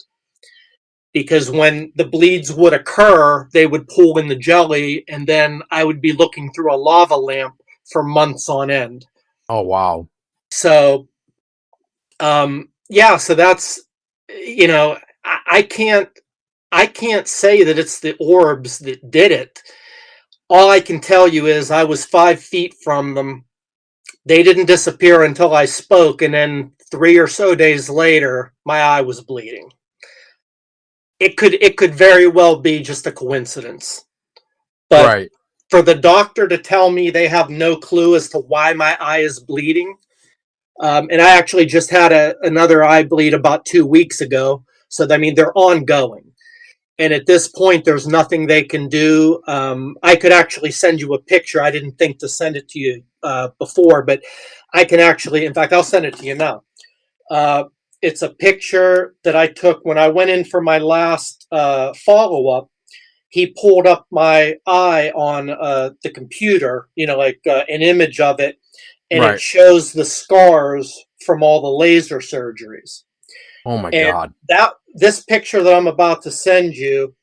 Because when the bleeds would occur, they would pull in the jelly, and then I would be looking through a lava lamp for months on end. Oh, wow. So, yeah, so that's, you know, I can't say that it's the orbs that did it. All I can tell you is I was 5 feet from them. They didn't disappear until I spoke, and then 3 or so days later, my eye was bleeding. It could very well be just a coincidence. But right. For the doctor to tell me they have no clue as to why my eye is bleeding, and I actually just had another eye bleed about 2 weeks ago. So, I mean, they're ongoing. And at this point, there's nothing they can do. I could actually send you a picture. I didn't think to send it to you before, but I can actually, in fact, I'll send it to you now. It's a picture that I took when I went in for my last follow-up. He pulled up my eye on the computer, like an image of it, and right. It shows the scars from all the laser surgeries. Oh my God. This picture that I'm about to send you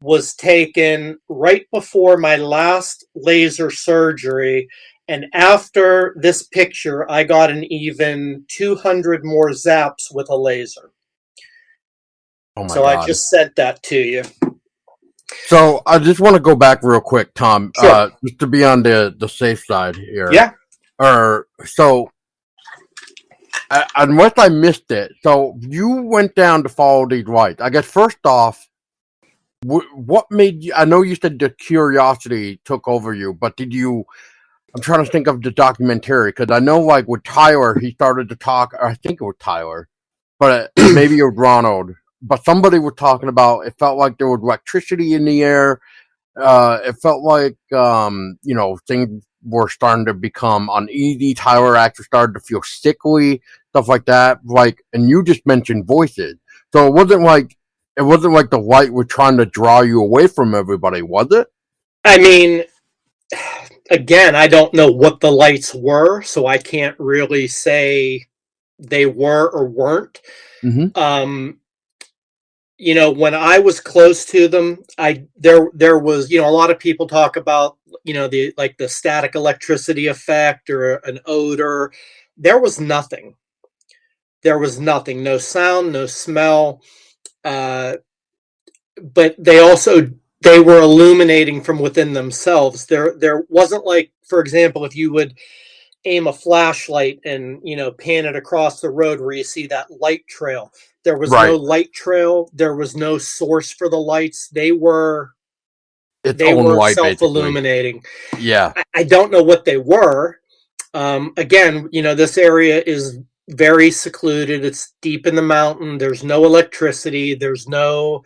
was taken right before my last laser surgery. And after this picture, I got an even 200 more zaps with a laser. Oh my So God. I just sent that to you. So I just want to go back real quick, Tom, Sure. just to be on the safe side here. Yeah. Unless I missed it, so you went down to follow these lights. I guess first off, what made you? I know you said the curiosity took over you, but did you? I'm trying to think of the documentary because I know, like with Tyler, he started to talk. I think it was Tyler, but maybe it was Ronald. But somebody was talking about. It felt like there was electricity in the air. It felt like things were starting to become uneasy. Tyler actually started to feel sickly, stuff like that. And you just mentioned voices, so it wasn't like the light was trying to draw you away from everybody, was it? I mean, again, I don't know what the lights were, so I can't really say they were or weren't. Mm-hmm. When I was close to them, there was, a lot of people talk about, the static electricity effect or an odor. There was nothing. There was nothing. No sound, no smell. But they were illuminating from within themselves. There wasn't like, for example, if you would aim a flashlight and pan it across the road where you see that light trail. There was no light trail. There was no source for the lights. They were self-illuminating. Yeah. I don't know what they were. Again, this area is very secluded. It's deep in the mountain. There's no electricity. There's no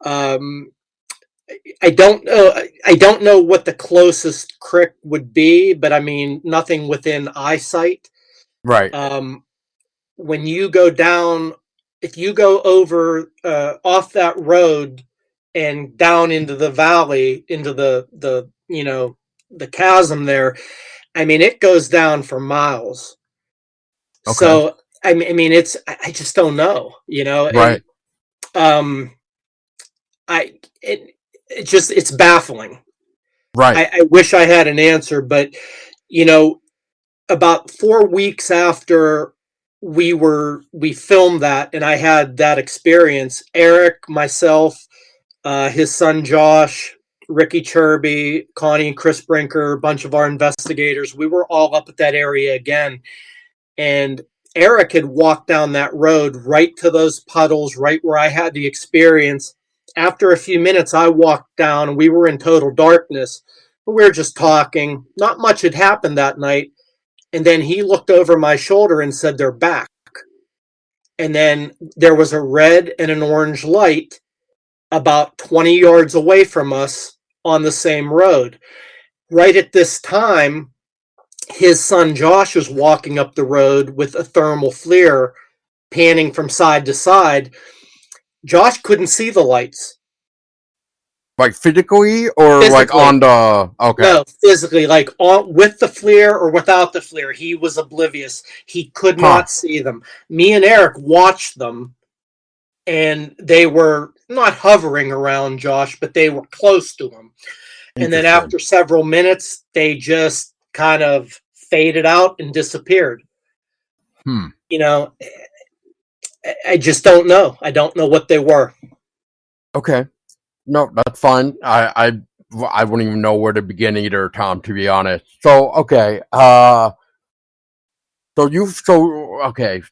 I don't know what the closest creek would be, but I mean nothing within eyesight. Right. When you go down, if you go over off that road and down into the valley, into the chasm there, I mean it goes down for miles. Okay. So I mean I just don't know, Right. It's baffling. Right. I wish I had an answer, but about 4 weeks after we filmed that and I had that experience, Eric, myself, his son Josh, Ricky Chirby, Connie and Chris Brinker, a bunch of our investigators, we were all up at that area again. And Eric had walked down that road right to those puddles, right where I had the experience. After a few minutes, I walked down and we were in total darkness. We were just talking. Not much had happened that night. And then he looked over my shoulder and said, "They're back." And then there was a red and an orange light about 20 yards away from us on the same road. Right at this time, his son Josh was walking up the road with a thermal FLIR panning from side to side. Josh couldn't see the lights. Like physically or like Physically. on the No, physically, like with the FLIR or without the FLIR, he was oblivious. He could Huh. not see them. Me and Eric watched them, and they were not hovering around Josh, but they were close to him. And then Interesting. after several minutes, they just kind of faded out and disappeared. You know, I just don't know. I don't know what they were. Okay. No, that's fine. I wouldn't even know where to begin either, Tom, to be honest. So, okay.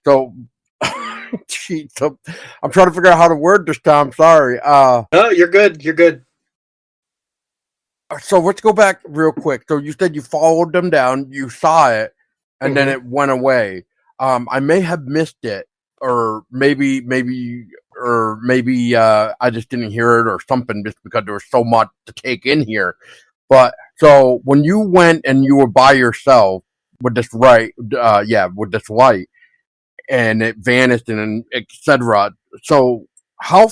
So geez, so I'm trying to figure out how to word this, Tom. Sorry. Oh, you're good. You're good. So let's go back real quick. So you said you followed them down, you saw it, and then it went away. I may have missed it, or maybe I just didn't hear it or something, just because there was so much to take in here. But so when you went and you were by yourself with this with this light, and it vanished and etc. So how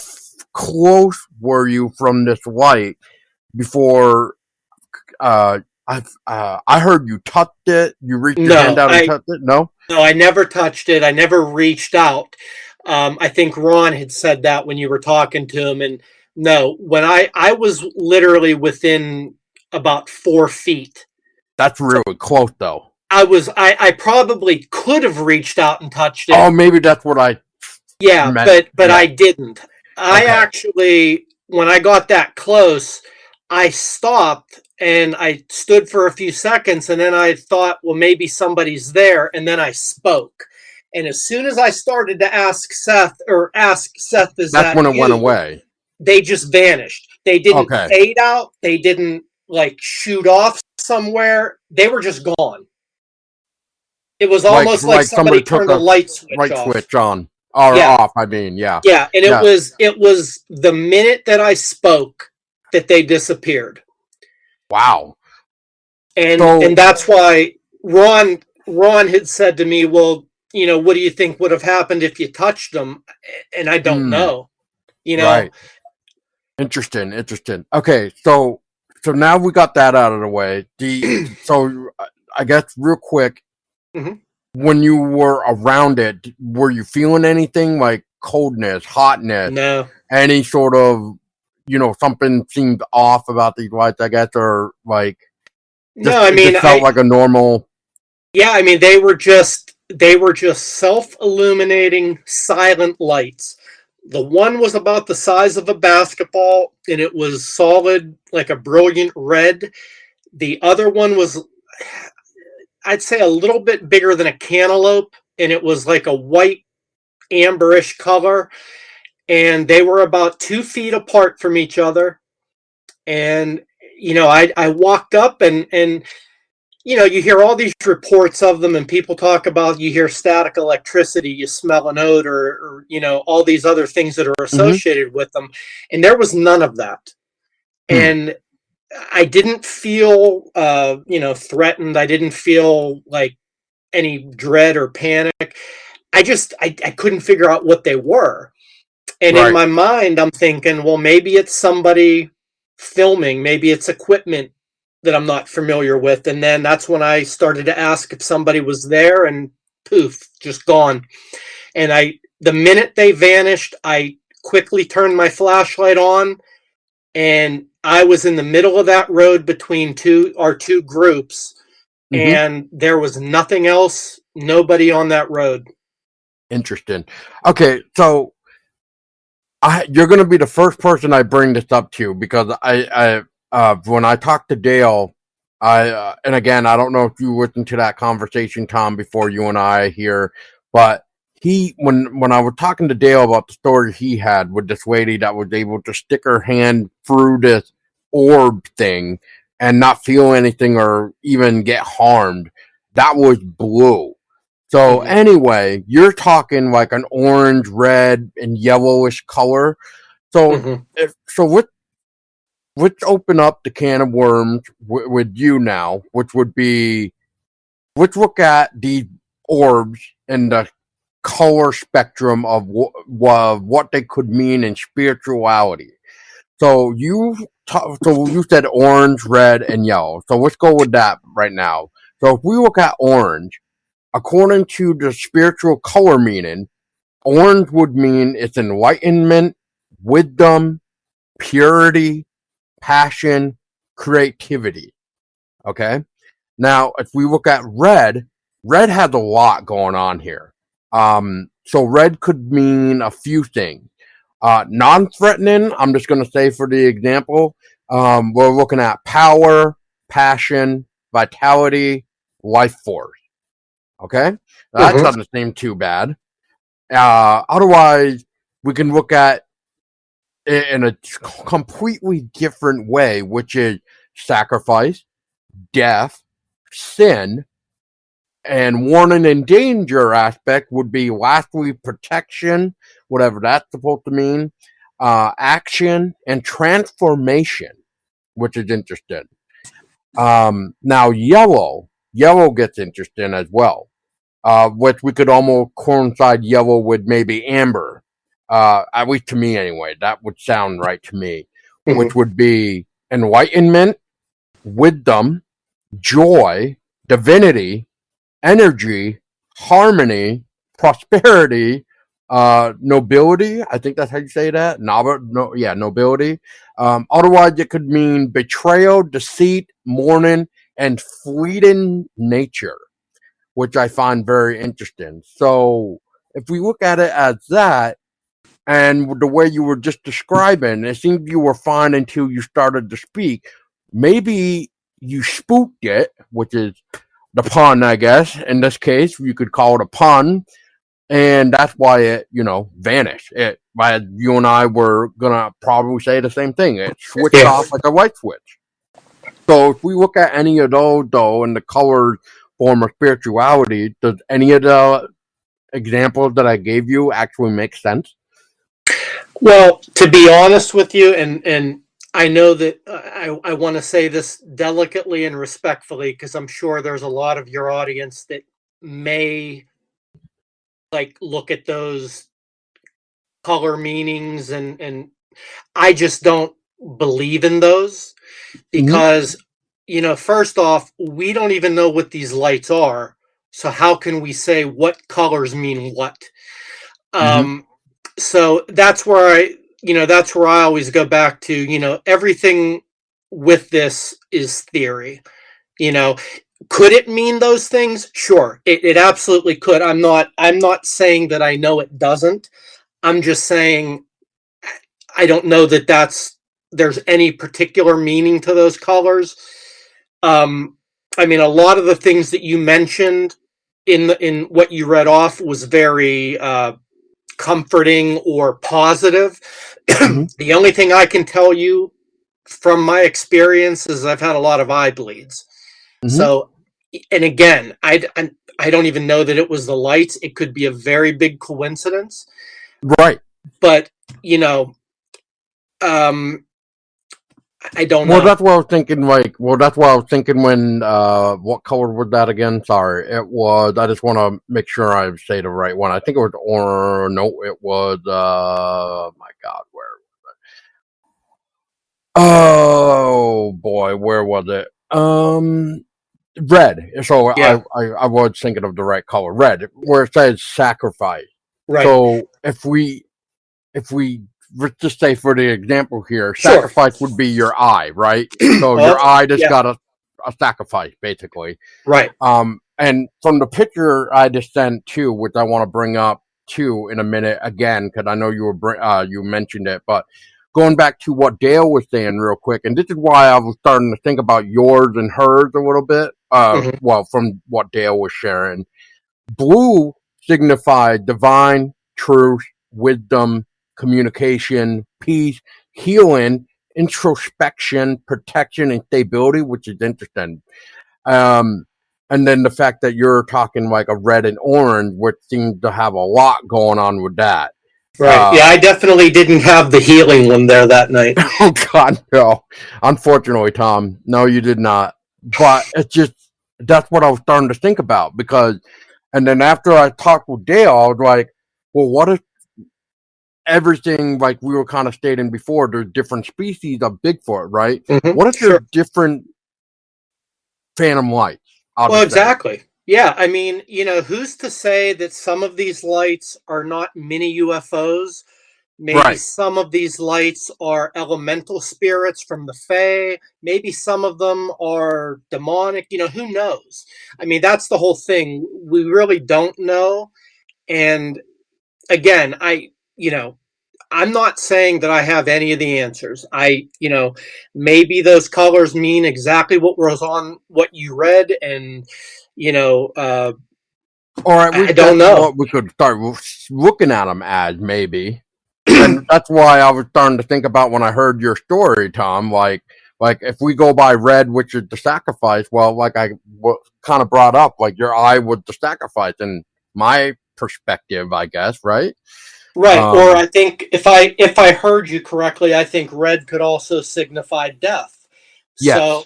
close were you from this light before? I heard you touched it. You reached your hand out and touched it. No, I never touched it. I never reached out. I think Ron had said that when you were talking to him. And no, when I was literally within about 4 feet. that's really close, though. I probably could have reached out and touched it. Oh, maybe that's what I. Yeah, meant. but I didn't. I actually, when I got that close, I stopped and I stood for a few seconds, and then I thought, well, maybe somebody's there, and then I spoke. And as soon as I started to ask Seth, is That's that when it you? went away. They just vanished. They didn't fade out. They didn't like shoot off somewhere. They were just gone. It was almost like somebody turned a light switch on or off. I mean, yeah. Yeah, and it was the minute that I spoke that they disappeared. Wow. And that's why Ron had said to me, well, what do you think would have happened if you touched them? And I don't know. Right. Interesting. Okay, so now we got that out of the way. So I guess real quick, when you were around it, were you feeling anything like coldness, hotness? No. Any sort of, something seemed off about these lights, I guess, or like. No, I mean, it felt like a normal. Yeah, I mean, they were just self-illuminating silent lights. The one was about the size of a basketball, and it was solid, like a brilliant red. The other one was, I'd say, a little bit bigger than a cantaloupe, and it was like a white amberish color. And they were about 2 feet apart from each other. And I walked up and you hear all these reports of them, and people talk about, you hear static electricity, you smell an odor, or all these other things that are associated with them. And there was none of that. And I didn't feel, threatened. I didn't feel like any dread or panic. I couldn't figure out what they were. And in my mind, I'm thinking, well, maybe it's somebody filming, maybe it's equipment that I'm not familiar with. And then that's when I started to ask if somebody was there, and poof, just gone. And the minute they vanished, I quickly turned my flashlight on, and I was in the middle of that road between our two groups, and there was nothing else, nobody on that road. Interesting. Okay, so you're going to be the first person I bring this up to, because I when I talked to Dale, and again, I don't know if you listened to that conversation, Tom, before you and I here, but when I was talking to Dale about the story he had with this lady that was able to stick her hand through this orb thing and not feel anything or even get harmed, that was blue. So anyway, you're talking like an orange, red, and yellowish color. So let's open up the can of worms with you now, which would be let's look at the orbs and the color spectrum of what they could mean in spirituality. So you said orange, red, and yellow. So let's go with that right now. So if we look at orange, according to the spiritual color meaning, orange would mean it's enlightenment, wisdom, purity, passion, creativity. Okay? Now, if we look at red, red has a lot going on here. So red could mean a few things. Non-threatening, I'm just going to say for the example, we're looking at power, passion, vitality, life force. Okay? That doesn't seem too bad. Otherwise, we can look at it in a completely different way, which is sacrifice, death, sin, and warning and danger aspect would be lastly protection, whatever that's supposed to mean, action, and transformation, which is interesting. Now yellow gets interesting as well, which we could almost coincide yellow with maybe amber, at least to me anyway. That would sound right to me, which would be enlightenment, wisdom, joy, divinity, energy, harmony, prosperity, nobility. I think that's how you say that. Nobility. Otherwise, it could mean betrayal, deceit, mourning, and fleeting nature, which I find very interesting. So, if we look at it as that, and the way you were just describing, it seemed you were fine until you started to speak. Maybe you spooked it, which is the pun, I guess. In this case, you could call it a pun, and that's why it, vanished. You and I were gonna probably say the same thing. It switched off like a light switch. So if we look at any of those, though, in the color form of spirituality, does any of the examples that I gave you actually make sense? Well, to be honest with you, and I know that I want to say this delicately and respectfully, because I'm sure there's a lot of your audience that may look at those color meanings, and I just don't believe in those because, first off, we don't even know what these lights are. So how can we say what colors mean what? So that's where I always go back to, everything with this is theory. Could it mean those things? Sure, it absolutely could. I'm not saying that I know it doesn't. I'm just saying I don't know that there's any particular meaning to those colors. I mean, a lot of the things that you mentioned in what you read off was very comforting or positive. The only thing I can tell you from my experience is I've had a lot of eye bleeds. So, and again, I don't even know that it was the lights. It could be a very big coincidence. Right. But, I don't know. Well, that's what I was thinking. That's what I was thinking when. What color was that again? Sorry, it was. I just want to make sure I say the right one. I think it was orange. No, it was. My God, where was it? Oh boy, where was it? Red. So yeah. I was thinking of the right color. Red, where it says sacrifice. Right. So if we let's just say for the example here, sacrifice would be your eye, right? So your eye just got a sacrifice, basically. Right. And from the picture I just sent too, which I want to bring up too in a minute again, because I know you mentioned it, but going back to what Dale was saying real quick, and this is why I was starting to think about yours and hers a little bit. Well, from what Dale was sharing, blue signified divine truth, wisdom, communication, peace, healing, introspection, protection, and stability, which is interesting. And then the fact that you're talking like a red and orange, which seems to have a lot going on with that. Right. Yeah, I definitely didn't have the healing one there that night. Oh, God, no. Unfortunately, Tom, no, you did not. But it's just, that's what I was starting to think about, because, and then after I talked with Dale, I was like, well, what if everything, like we were kind of stating before, there's different species of Bigfoot, right? What if Sure. there's different phantom lights? Well, exactly. Yeah, I mean, who's to say that some of these lights are not mini UFOs? Maybe Right. some of these lights are elemental spirits from the Fae. Maybe some of them are demonic. Who knows? I mean, that's the whole thing. We really don't know. And again, I'm not saying that I have any of the answers. Maybe those colors mean exactly what was on what you read, and or at I least don't that's know. what we could start looking at them as, maybe. And that's why I was starting to think about when I heard your story, Tom. Like if we go by red, which is the sacrifice, well, like I kind of brought up, like your eye was the sacrifice, in my perspective, I guess, right? Right, or I think if I heard you correctly, I think red could also signify death. So, Yes.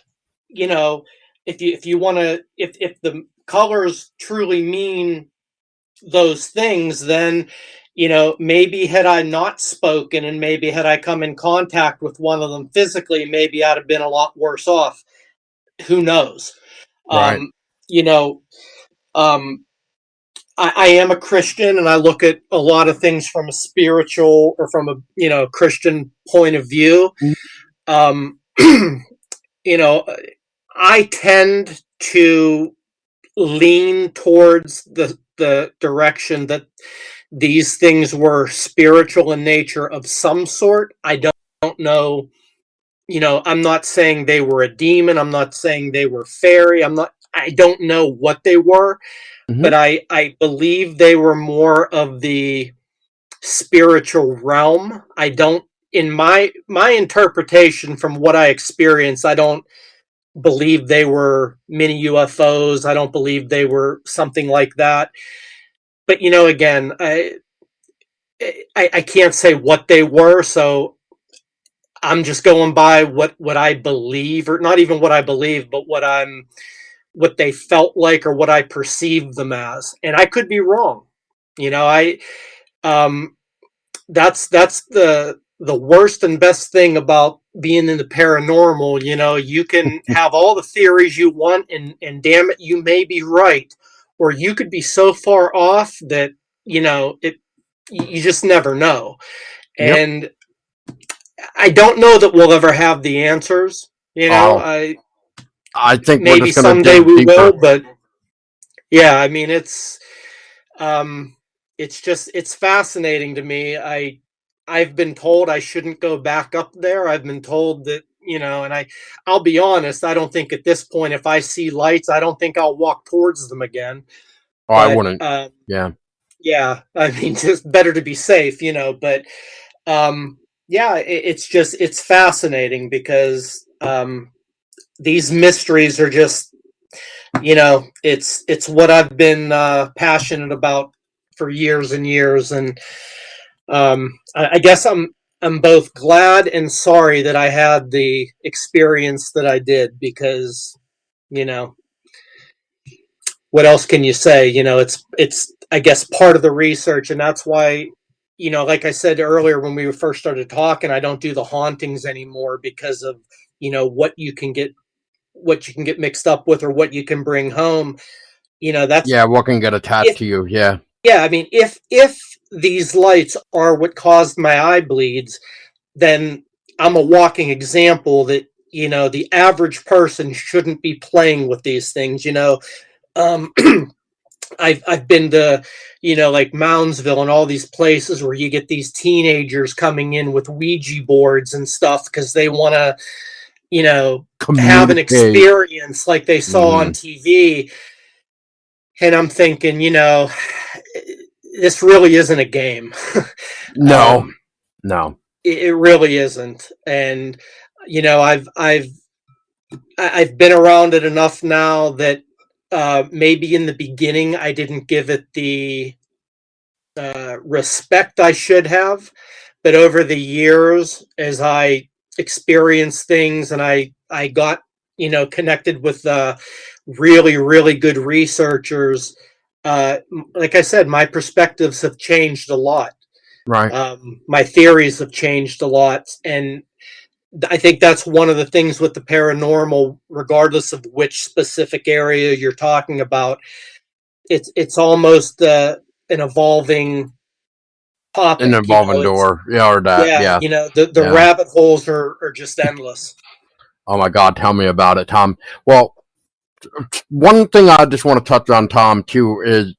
you know, if you want to, if the colors truly mean those things, then maybe had I not spoken, and maybe had I come in contact with one of them physically, maybe I'd have been a lot worse off. Who knows? Right. Um, you know, um, I am a Christian, and I look at a lot of things from a spiritual, or from a Christian point of view. Um, you know, I tend to lean towards the direction that these things were spiritual in nature of some sort. I don't know. I'm not saying they were a demon. I'm not saying they were fairy. I don't know what they were, but Mm-hmm. I believe they were more of the spiritual realm. I don't, in my interpretation from what I experienced, I don't believe they were mini UFOs. I don't believe they were something like that. But again, I can't say what they were, so I'm just going by what I believe, or not even what I believe, but what they felt like, or what I perceived them as. And I could be wrong. I um that's the worst and best thing about being in the paranormal. You can have all the theories you want, and damn it, you may be right, or you could be so far off that it you just never know. Yep. And I don't know that we'll ever have the answers. Oh, I I think we're maybe just gonna someday dig we will, deeper. but yeah, I mean, um it's fascinating to me. I've been told I shouldn't go back up there. I've been told that, and I'll be honest, I don't think at this point, if I see lights, I don't think I'll walk towards them again. Oh, I But wouldn't. Yeah. yeah, I mean, just better to be safe, but yeah, it's fascinating, because these mysteries are just, it's what I've been passionate about for years and years. And I guess I'm both glad and sorry that I had the experience that I did, because you know what else can you say? It's I guess part of the research, and that's why, like I said earlier when we first started talking, I don't do the hauntings anymore, because of what you can get mixed up with, or what you can bring home. That's Yeah, what can get attached if to you? Yeah. Yeah, I mean, if these lights are what caused my eye bleeds, then I'm a walking example that the average person shouldn't be playing with these things. Um, I've been to like Moundsville and all these places where you get these teenagers coming in with Ouija boards and stuff, because they want to have an Communicate. experience like they saw on Mm-hmm. TV. And I'm thinking, this really isn't a game. No. um, No. it really isn't. And I've been around it enough now that maybe in the beginning I didn't give it the respect I should have, but over the years, as I experienced things, and I got connected with really, really good researchers, like I said, my perspectives have changed a lot. Right. My theories have changed a lot. And I think that's one of the things with the paranormal, regardless of which specific area you're talking about. It's almost an evolving An topic. evolving door. Yeah, or that. Yeah. The Yeah. rabbit holes are just endless. Oh my God, tell me about it, Tom. Well, one thing I just want to touch on, Tom, too, is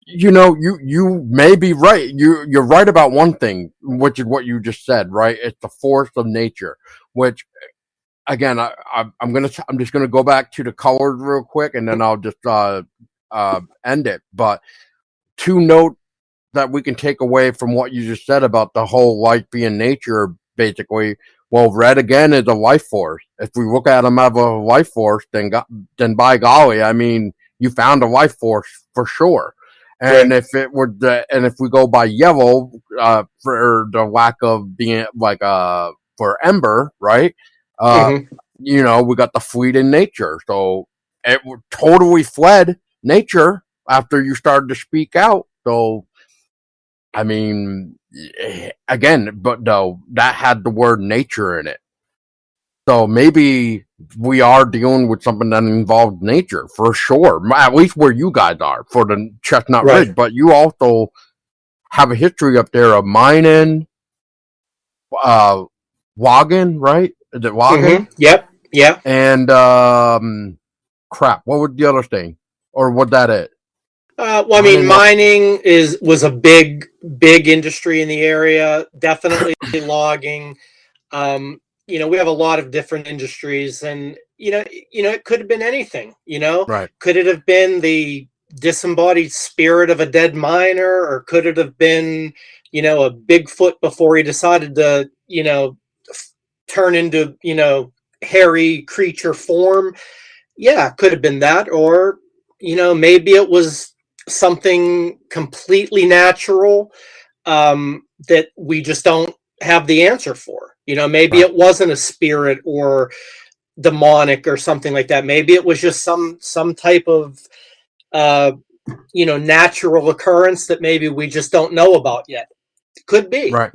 you may be right. You're right about one thing, which is what you just said, right? It's the force of nature, which again, I'm just gonna go back to the colors real quick, and then I'll just end it. But to note that we can take away from what you just said about the whole life being nature, basically. Well, red again is a life force. If we look at them as a life force, then by golly, I mean, you found a life force for sure. And Right. if we go by yellow, for the lack of being like for ember, right? Uh, Mm-hmm. we got the fleet in nature, so it totally fled nature after you started to speak out. So I mean, again, but no, that had the word nature in it. So maybe we are dealing with something that involves nature for sure, at least where you guys are for the Chestnut Right. Ridge. But you also have a history up there of mining, logging, right? Is it Mm-hmm. logging? Yep. Yeah. And crap, what was the other thing? Or was that it? Well, I mean, Mining. mining was a big industry in the area. Definitely logging. We have a lot of different industries, and it could have been anything. Right. Could it have been the disembodied spirit of a dead miner, or could it have been, a Bigfoot before he decided to, turn into, hairy creature form? Yeah, could have been that, or maybe it was something completely natural, that we just don't have the answer for. Maybe Right. it wasn't a spirit or demonic or something like that. Maybe it was just some type of uh, natural occurrence that maybe we just don't know about yet. Could be. Right.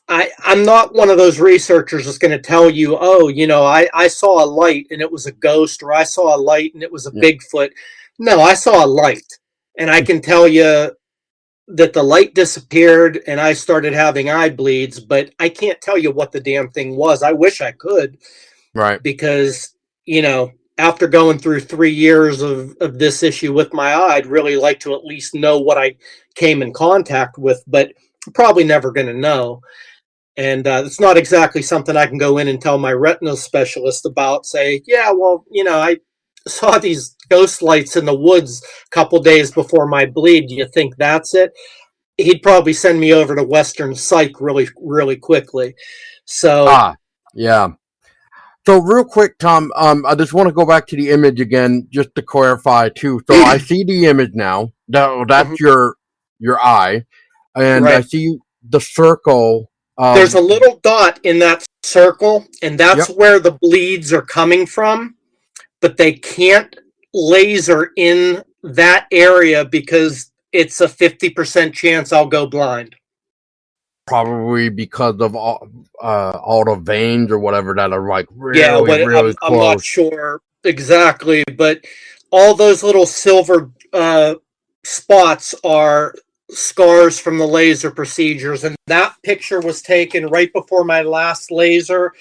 I'm not one of those researchers that's going to tell you, oh, I saw a light and it was a ghost, or I saw a light and it was a Yeah. Bigfoot. No, I saw a light, and I can tell you that the light disappeared and I started having eye bleeds, but I can't tell you what the damn thing was. I wish I could, Right. because, after going through 3 years of this issue with my eye, I'd really like to at least know what I came in contact with, but I'm probably never going to know. And it's not exactly something I can go in and tell my retinal specialist about. Say, yeah, well, I saw these ghost lights in the woods a couple days before my bleed. Do you think that's it? He'd probably send me over to Western Psych really, really quickly. So, Yeah. So real quick, Tom, I just want to go back to the image again, just to clarify too. So I see the image now. That's your eye, and I right. see the circle There's of. a little dot in that circle, and that's Yep. where the bleeds are coming from, but they can't laser in that area because it's a 50% chance I'll go blind. Probably because of all the veins or whatever that are like Yeah, really, really I'm not close. sure exactly, but all those little silver spots are scars from the laser procedures, and that picture was taken right before my last laser.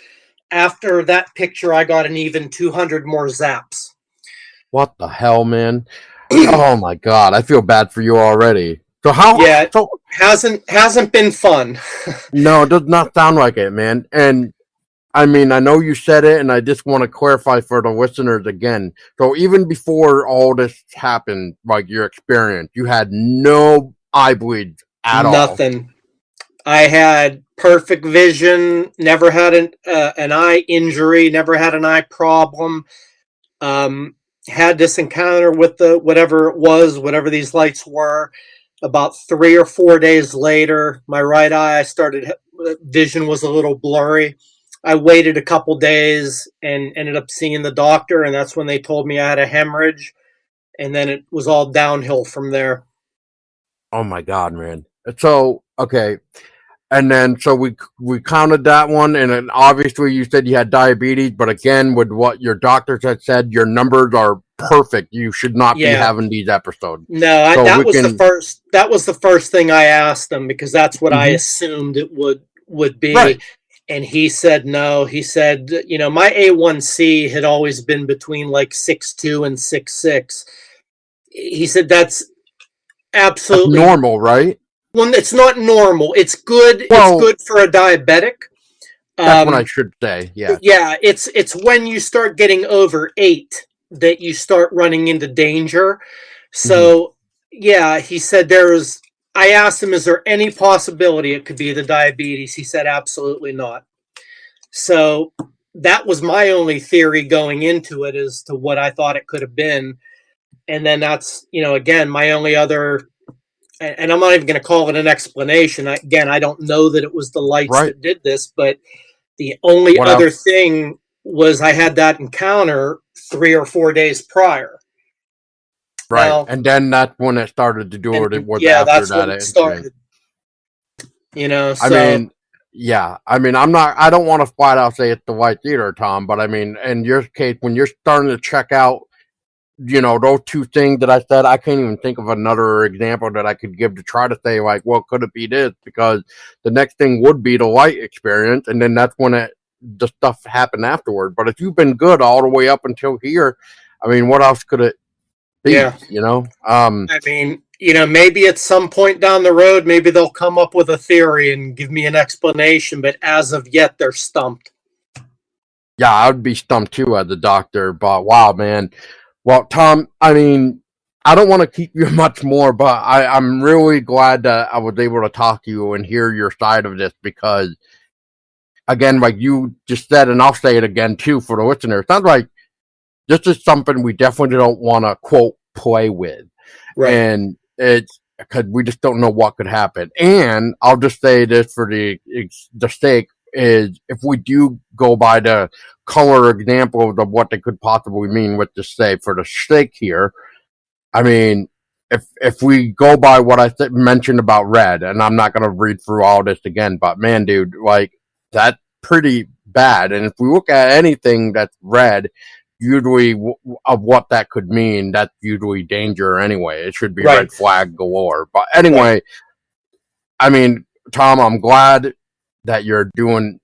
After that picture, I got an even 200 more zaps. What the hell, man? Oh my God, I feel bad for you already. So how? Yeah, it So hasn't been fun. no, it does not sound like it, man. And I mean, I know you said it, and I just want to clarify for the listeners again. So even before all this happened, like your experience, you had no eye bleeds at all. Nothing. I had perfect vision. Never had an eye injury. Never had an eye problem. Had this encounter with the whatever it was, whatever these lights were. About 3 or 4 days later, my right eye started vision was a little blurry. I waited a couple days and ended up seeing the doctor, and that's when they told me I had a hemorrhage, and then it was all downhill from there. Oh my God, man. So, okay. And then, so we counted that one, and then obviously you said you had diabetes, but again, with what your doctors had said, your numbers are perfect. You should not be having these episodes. No, that was the first thing I asked him, because that's what I assumed it would be. Right. And he said no. He said, my A1C had always been between like 6.2 and 6.6. He said that's absolutely normal, right? Well, it's not normal. It's good. Well, it's good for a diabetic. That's what I should say. Yeah. Yeah. It's when you start getting over 8 that you start running into danger. So, yeah, he said I asked him, is there any possibility it could be the diabetes? He said, absolutely not. So that was my only theory going into it as to what I thought it could have been. And then that's, again, my only other, and I'm not even going to call it an explanation. I don't know that it was the lights that did this, but the only other thing was I had that encounter 3 or 4 days prior. Right. Now, and then that's when it started to do it. It was after that's that when it started. So. I mean, yeah. I mean, I don't want to flat out say it's the lights either, Tom, but I mean, in your case, when you're starting to check out, those two things that I said, I can't even think of another example that I could give to try to say, like, well, could it be this? Because the next thing would be the light experience, and then that's when the stuff happened afterward. But if you've been good all the way up until here, I mean, what else could it be? Yeah. I mean, maybe at some point down the road, maybe they'll come up with a theory and give me an explanation, but as of yet, they're stumped. Yeah, I would be stumped too as a doctor, but wow, man. Well, Tom, I mean, I don't want to keep you much more, but I'm really glad that I was able to talk to you and hear your side of this, because, again, like you just said, and I'll say it again, too, for the listener, it sounds like this is something we definitely don't want to, quote, play with. Right. And it's because we just don't know what could happen. And I'll just say this for the sake is, if we do go by the color example of what they could possibly mean with the say for the sake here, I mean, if we go by what I mentioned about red, and I'm not going to read through all this again, but man, dude, like, that's pretty bad. And if we look at anything that's red, usually of what that could mean, that's usually danger anyway. It should be red flag galore. But anyway, I mean, Tom, I'm glad that you're doing,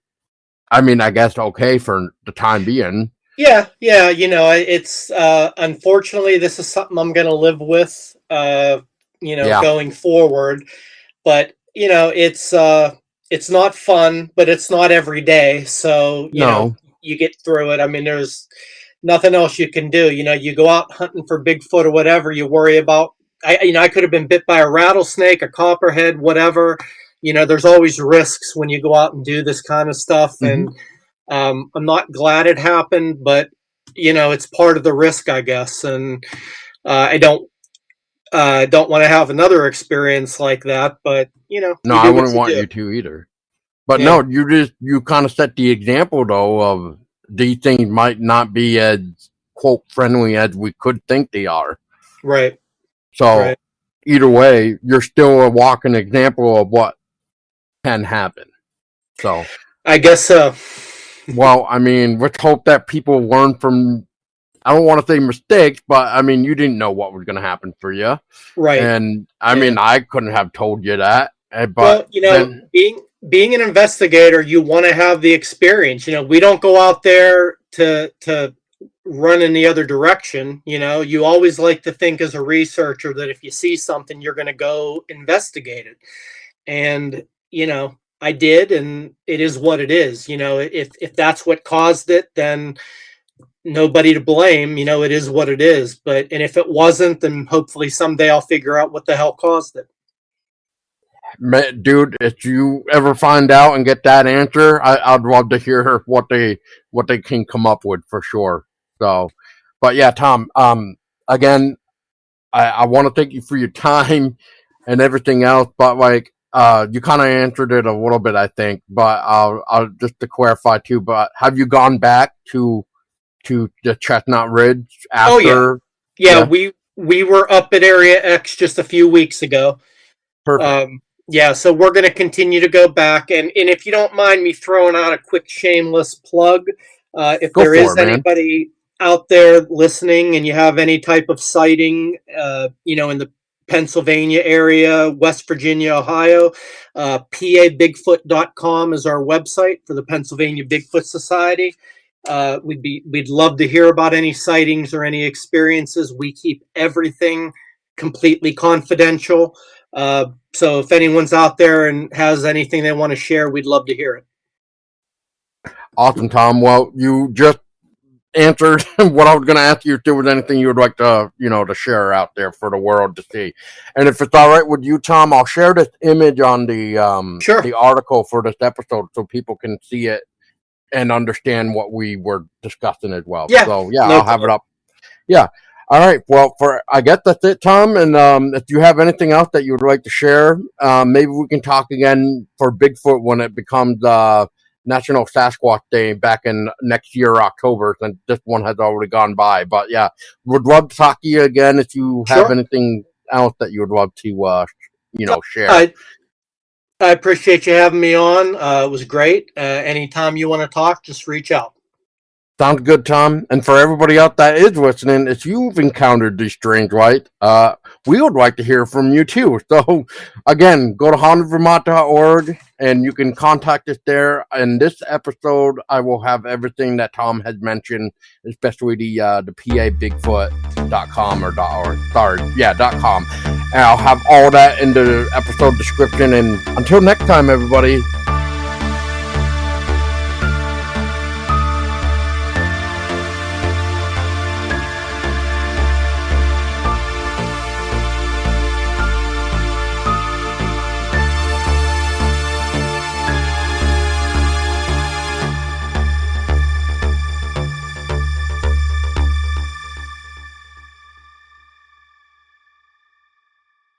I mean, I guess okay for the time being. Yeah, it's unfortunately this is something I'm going to live with, going forward. But it's not fun, but it's not every day. So you know, you get through it. I mean, there's nothing else you can do. You go out hunting for Bigfoot or whatever. You worry about. I could have been bit by a rattlesnake, a copperhead, whatever. There's always risks when you go out and do this kind of stuff, and I'm not glad it happened, but it's part of the risk, I guess. And I don't want to have another experience like that, but no, I wouldn't want you to either. But no, you kind of set the example though of these things might not be as quote friendly as we could think they are. Right. So either way, you're still a walking example of what can happen. So I guess so. Well, I mean, let's hope that people learn from, I don't want to say mistakes, but I mean, you didn't know what was going to happen for you. Right. And I mean, I couldn't have told you that. But being an investigator, you want to have the experience. We don't go out there to run in the other direction. You always like to think as a researcher that if you see something, you're going to go investigate it. And, I did, and it is what it is. If that's what caused it, then nobody to blame. It is what it is. And if it wasn't, then hopefully someday I'll figure out what the hell caused it. Dude, if you ever find out and get that answer, I'd love to hear what they can come up with for sure. So, but yeah, Tom, again, I want to thank you for your time and everything else, but like, you kind of answered it a little bit, I think, but I'll just to clarify too. But have you gone back to the Chestnut Ridge after? Oh yeah. We were up at Area X just a few weeks ago. Perfect. Yeah, so we're going to continue to go back, and if you don't mind me throwing out a quick shameless plug, if there is anybody out there listening and you have any type of sighting, in the Pennsylvania area, West Virginia, Ohio, pabigfoot.com is our website for the Pennsylvania Bigfoot Society. We'd love to hear about any sightings or any experiences. We keep everything completely confidential. So if anyone's out there and has anything they want to share, we'd love to hear it. Awesome, Tom. Well, you just answered what I was going to ask you if there was anything you would like to, to share out there for the world to see. And if it's all right with you, Tom, I'll share this image on the article for this episode so people can see it and understand what we were discussing as well. Yeah. So I'll have it up. Yeah. All right. Well, I guess that's it, Tom. And if you have anything else that you would like to share, maybe we can talk again for Bigfoot when it becomes National Sasquatch Day back in next year, October, since this one has already gone by. But yeah, would love to talk to you again if you have anything else that you would love to, share. I appreciate you having me on. It was great. Anytime you want to talk, just reach out. Sounds good, Tom. And for everybody out that is listening, if you've encountered these strange lights, we would like to hear from you too. So, again, go to hauntedvermont.org and you can contact us there. In this episode, I will have everything that Tom has mentioned, especially the pabigfoot.com or .org. .com. And I'll have all that in the episode description. And until next time, everybody,